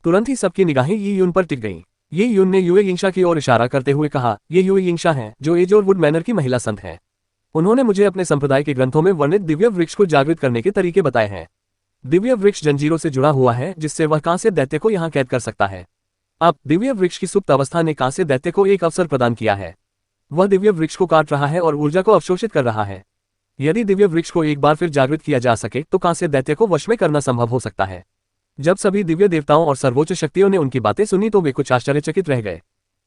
तुरंत ही सबकी निगाहें यियुन पर टिक गईं। यियुन ने युए यिंशा की ओर इशारा करते हुए कहा, ये युए यिंशा हैं, जो एजियोर वुड मैनर की महिला संत हैं। उन्होंने मुझे अपने संप्रदाय के ग्रंथों में वर्णित दिव्य वृक्ष को जागृत करने के तरीके बताए हैं। दिव्य वृक्ष जंजीरों से जुड़ा हुआ है, जिससे वह कांस्य दैत्य को यहाँ कैद कर सकता है। अब दिव्य वृक्ष की सुप्त अवस्था ने कांस्य दैत्य को एक अवसर प्रदान किया है। वह दिव्य वृक्ष को काट रहा है और ऊर्जा को अवशोषित कर रहा है। यदि दिव्य वृक्ष को एक बार फिर जागृत किया जा सके तो कांस्य दैत्य को वश में करना संभव हो सकता है। जब सभी दिव्य देवताओं और सर्वोच्च शक्तियों ने उनकी बातें सुनी तो वे कुछ आश्चर्यचकित रह गए।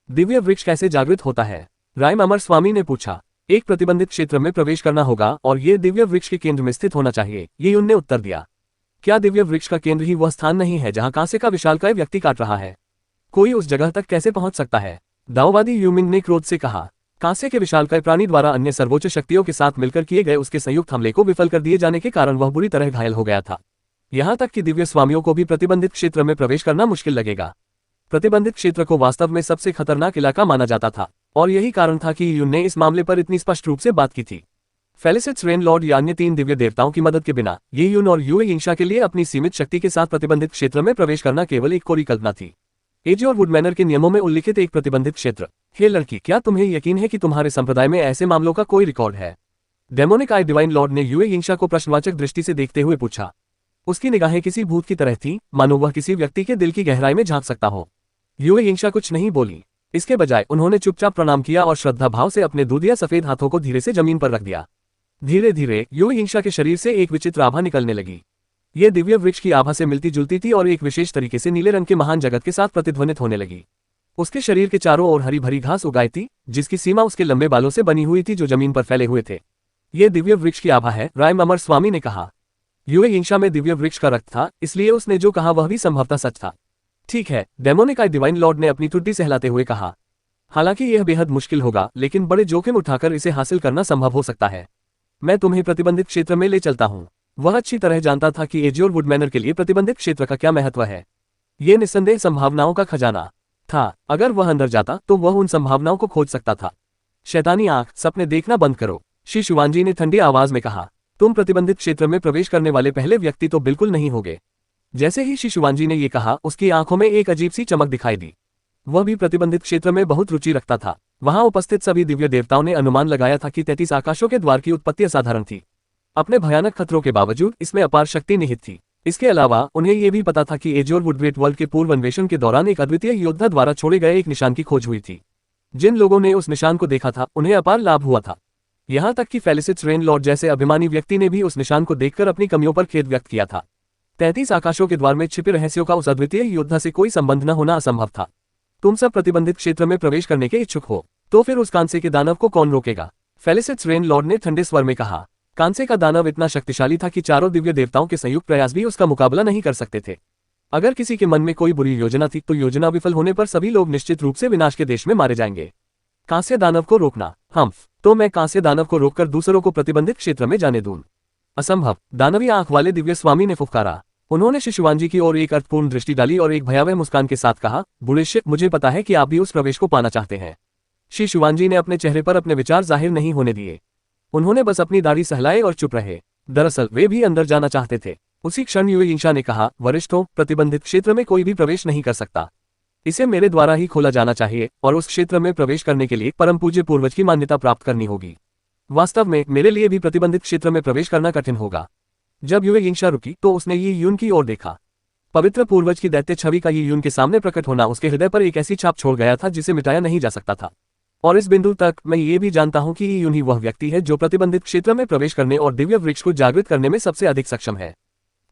दिव्य वृक्ष कैसे जागृत होता है? राय अमर स्वामी ने पूछा। एक प्रतिबंधित क्षेत्र में प्रवेश करना होगा और ये दिव्य वृक्ष के केंद्र में स्थित होना चाहिए, ये उनने उत्तर दिया। क्या दिव्य वृक्ष का केंद्र ही वह स्थान नहीं है जहां कांस्य का विशालकाय व्यक्ति काट रहा है? कोई उस जगह तक कैसे पहुंच सकता है? दाओवादी यूमिंग ने क्रोध से कहा। कांस्य के विशालकाय प्राणी द्वारा अन्य सर्वोच्च शक्तियों के साथ मिलकर किए गए उसके संयुक्त हमले को विफल कर दिए जाने के कारण वह बुरी तरह घायल हो गया था। यहाँ तक कि दिव्य स्वामियों को भी प्रतिबंधित क्षेत्र में प्रवेश करना मुश्किल लगेगा। प्रतिबंधित क्षेत्र को वास्तव में सबसे खतरनाक इलाका माना जाता था और यही कारण था कि यून ने इस मामले पर इतनी स्पष्ट रूप से बात की थी। फेलिसिट्स रेनलॉर्ड या अन्य 3 दिव्य देवताओं की मदद के बिना यियुन और युए यिंशा के लिए अपनी सीमित शक्ति के साथ प्रतिबंधित क्षेत्र में प्रवेश करना केवल एक कोरी कल्पना थी। एजियोर वुड मैनर के नियमों में उल्लिखित एक प्रतिबंधित क्षेत्र। हे लड़की, क्या तुम्हें यकीन है कि तुम्हारे संप्रदाय में ऐसे मामलों का कोई रिकॉर्ड है? डेमोनिक आई डिवाइन लॉर्ड ने युए यिंशा को प्रश्नवाचक दृष्टि से देखते हुए पूछा। उसकी निगाहें किसी भूत की तरह थी, मानो वह किसी व्यक्ति के दिल की गहराई में झांक सकता हो। युए यिंशा कुछ नहीं बोली। इसके बजाय उन्होंने चुपचाप प्रणाम किया और श्रद्धा भाव से अपने दूधिया सफेद हाथों को धीरे से जमीन पर रख दिया। धीरे धीरे युए यिंशा के शरीर से एक विचित्र आभा निकलने लगी। यह दिव्य वृक्ष की आभा से मिलती जुलती थी और एक विशेष तरीके से नीले रंग के महान जगत के साथ प्रतिध्वनित होने लगी। उसके शरीर के चारों ओर हरी भरी घास उगाई थी, जिसकी सीमा उसके लंबे बालों से बनी हुई थी जो जमीन पर फैले हुए थे। यह दिव्य वृक्ष की आभा है, राय अमर स्वामी ने कहा। युए यिंशा में दिव्य वृक्ष का रक्त था, इसलिए उसने जो कहा वह भी संभवतः सच था। ठीक है, डेमोनिक आई डिवाइन लॉर्ड ने अपनी टुड्डी सहलाते हुए कहा। हालांकि यह बेहद मुश्किल होगा, लेकिन बड़े जोखिम उठाकर इसे हासिल करना संभव हो सकता है। मैं तुम्हें प्रतिबंधित क्षेत्र में ले चलता हूँ। वह अच्छी तरह जानता था कि एजियोर वुड मैनर के लिए प्रतिबंधित क्षेत्र का क्या महत्व है। ये निस्संदेह संभावनाओं का खजाना था। अगर वह अंदर जाता तो वह उन संभावनाओं को खोज सकता था। शैतानी आंख, सपने देखना बंद करो, श्री शिवानजी ने ठंडी आवाज में कहा। तुम प्रतिबंधित क्षेत्र में प्रवेश करने वाले पहले व्यक्ति तो बिल्कुल नहीं होगे। जैसे ही श्री शिवानजी ने यह कहा, उसकी आंखों में एक अजीब सी चमक दिखाई दी। वह भी प्रतिबंधित क्षेत्र में बहुत रुचि रखता था। वहां उपस्थित सभी दिव्य देवताओं ने अनुमान लगाया था कि 33 आकाशों के द्वार की उत्पत्ति असाधारण थी। अपने भयानक खतरों के बावजूद इसमें अपार शक्ति निहित थी। इसके अलावा उन्हें यह भी पता था कि एजियोर वुड ग्रेट वर्ल्ड के पूर्व अन्वेषण के दौरान एक अद्वितीय योद्धा द्वारा छोड़े गए एक निशान की खोज हुई थी। जिन लोगों ने उस निशान को देखा था उन्हें अपार लाभ हुआ था। यहाँ तक कि फेलिसिट्स रेनलॉर्ड जैसे अभिमानी व्यक्ति ने भी उस निशान को देखकर अपनी कमियों पर खेद व्यक्त किया था। 33 आकाशों के द्वार में छिपे रहस्यों का उस अद्वितीय योद्धा से कोई संबंध न होना असंभव था। तुम सब प्रतिबंधित क्षेत्र में प्रवेश करने के इच्छुक हो, तो फिर उस कांसे के दानव को कौन रोकेगा? फेलिसिट्स रेन लॉर्ड ने ठंडे स्वर में कहा। कांसे का दानव इतना शक्तिशाली था कि चारों दिव्य देवताओं के संयुक्त प्रयास भी उसका मुकाबला नहीं कर सकते थे। अगर किसी के मन में कोई बुरी योजना थी तो योजना विफल होने पर सभी लोग निश्चित रूप से विनाश के देश में मारे जाएंगे। कांस्य दानव को रोकना, तो मैं कांस्य दानव को रोककर दूसरों को प्रतिबंधित क्षेत्र में जाने दूं? असंभव, दानवी आंख वाले दिव्य स्वामी ने फुफकारा। उन्होंने श्री शिवांजी की ओर एक अर्थपूर्ण दृष्टि डाली और एक भयावह मुस्कान के साथ कहा, बूढ़े शिव, मुझे पता है कि आप भी उस प्रवेश को पाना चाहते हैं। श्री शिवांजी ने अपने चेहरे पर अपने विचार जाहिर नहीं होने दिए। उन्होंने बस अपनी दाढ़ी सहलाए और चुप रहे। दरअसल वे भी अंदर जाना चाहते थे। उसी क्षण युएयिंशा ने कहा, वरिष्ठों, प्रतिबंधित क्षेत्र में कोई भी प्रवेश नहीं कर सकता। इसे मेरे द्वारा ही खोला जाना चाहिए और उस क्षेत्र में प्रवेश करने के लिए परम पूज्य पूर्वज की मान्यता प्राप्त करनी होगी। वास्तव में मेरे लिए भी प्रतिबंधित क्षेत्र में प्रवेश करना कठिन होगा। जब युएयिंशा रुकी तो उसने यी यून की ओर देखा। पवित्र पूर्वज की दैत्य छवि का यी यून के सामने प्रकट होना उसके हृदय पर एक ऐसी छाप छोड़ गया था जिसे मिटाया नहीं जा सकता था। और इस बिंदु तक मैं ये भी जानता हूं कि यी यून ही वह व्यक्ति है जो प्रतिबंधित क्षेत्र में प्रवेश करने और दिव्य वृक्ष को जागृत करने में सबसे अधिक सक्षम है।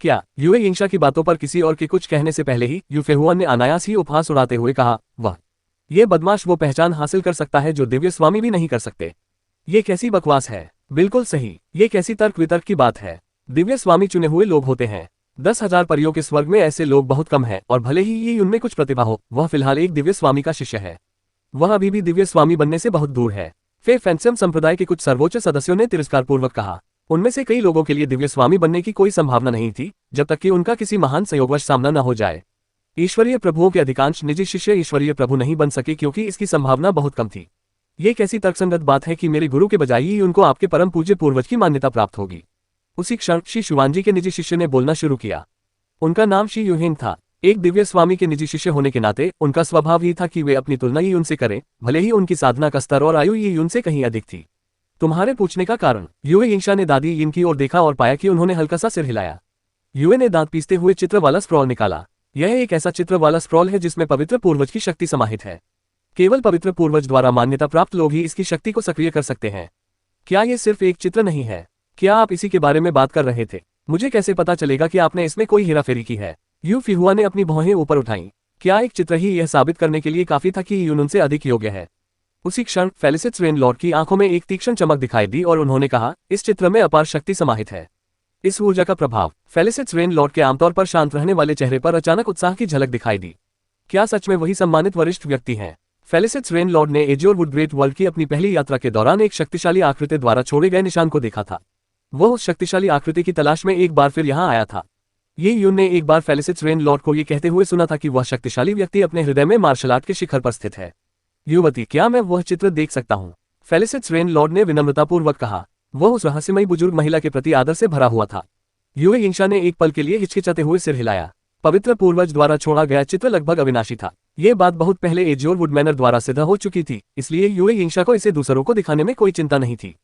क्या? युएयिंशा की बातों पर किसी और के कुछ कहने से पहले ही यूफेहुआन ने अनायास ही उपहास उड़ाते हुए कहा, वह ये बदमाश वो पहचान हासिल कर सकता है जो दिव्य स्वामी भी नहीं कर सकते। ये कैसी बकवास है? बिल्कुल सही, ये कैसी तर्क वितर्क की बात है। दिव्य स्वामी चुने हुए लोग होते हैं। 10,000 परियों के स्वर्ग में ऐसे लोग बहुत कम हैं और भले ही ये उनमें कुछ प्रतिभा हो, वह फिलहाल एक दिव्य स्वामी का शिष्य है। वह अभी भी दिव्य स्वामी बनने से बहुत दूर है। फे फैंसम संप्रदाय के कुछ सर्वोच्च सदस्यों ने तिरस्कारपूर्वक कहा। उनमें से कई लोगों के लिए दिव्य स्वामी बनने की कोई संभावना नहीं थी जब तक कि उनका किसी महान संयोगवश सामना न हो जाए। ईश्वरीय प्रभुओं के अधिकांश निजी शिष्य ईश्वरीय प्रभु नहीं बन सके क्योंकि इसकी संभावना बहुत कम थी। ये कैसी तर्कसंगत बात है कि मेरे गुरु के बजाय ही उनको आपके परम पूज्य पूर्वज की मान्यता प्राप्त होगी। उसी क्षण श्री शिवांजी के निजी शिष्य ने बोलना शुरू किया। उनका नाम श्री युहेन था। एक दिव्य स्वामी के निजी शिष्य होने के नाते उनका स्वभाव ही था कि वे अपनी तुलना ही उनसे करें, भले ही उनकी साधना का स्तर और आयु ये उनसे कहीं अधिक थी। तुम्हारे पूछने का कारण? युएयिंशा ने दादी यिन की ओर देखा और पाया कि उन्होंने हल्का सा सिर हिलाया। युए ने दांत पीसते हुए चित्र वाला स्क्रॉल निकाला। यह एक ऐसा चित्र वाला स्क्रॉल है जिसमें पवित्र पूर्वज की शक्ति समाहित है। केवल पवित्र पूर्वज द्वारा मान्यता प्राप्त लोग ही इसकी शक्ति को सक्रिय कर सकते हैं। क्या ये सिर्फ एक चित्र नहीं है? क्या आप इसी के बारे में बात कर रहे थे? मुझे कैसे पता चलेगा कि आपने इसमें कोई हेराफेरी की है? यूफिहुआ ने अपनी भौहें ऊपर उठाईं। क्या एक चित्र ही यह साबित करने के लिए काफी था कि यून उनसे अधिक योग्य है? उसी क्षण फेलिसिट्स रेन लॉर्ड की आंखों में एक तीक्ष्ण चमक दिखाई दी और उन्होंने कहा, इस चित्र में अपार शक्ति समाहित है। इस ऊर्जा का प्रभाव। फेलिसिट्स रेन लॉर्ड के आमतौर पर शांत रहने वाले चेहरे पर अचानक उत्साह की झलक दिखाई दी। क्या सच में वही सम्मानित वरिष्ठ व्यक्ति हैं? फेलिसिट्स रेन लॉर्ड ने एजियोर वुड ग्रेट वर्ल्ड की अपनी पहली यात्रा के दौरान एक शक्तिशाली आकृति द्वारा छोड़े गए निशान को देखा था। वह उस शक्तिशाली आकृति की तलाश में एक बार फिर यहाँ आया था। ये यून ने एक बार फेलिसिट्स रेन लॉर्ड को ये कहते हुए सुना था कि वह शक्तिशाली व्यक्ति अपने हृदय में मार्शल आर्ट के शिखर पर स्थित है। युवती, क्या मैं वह चित्र देख सकता हूँ? फेलिसिट्स रेन लॉर्ड ने विनम्रतापूर्वक कहा। वह उस रहस्यमयी बुजुर्ग महिला के प्रति आदर से भरा हुआ था। युएयिंशा ने एक पल के लिए हिचकिचाते हुए सिर हिलाया। पवित्र पूर्वज द्वारा छोड़ा गया चित्र लगभग अविनाशी था। ये बात बहुत पहले एजियोर वुड मैनर द्वारा सिद्ध हो चुकी थी, इसलिए युएयिंशा को इसे दूसरों को दिखाने में कोई चिंता नहीं थी।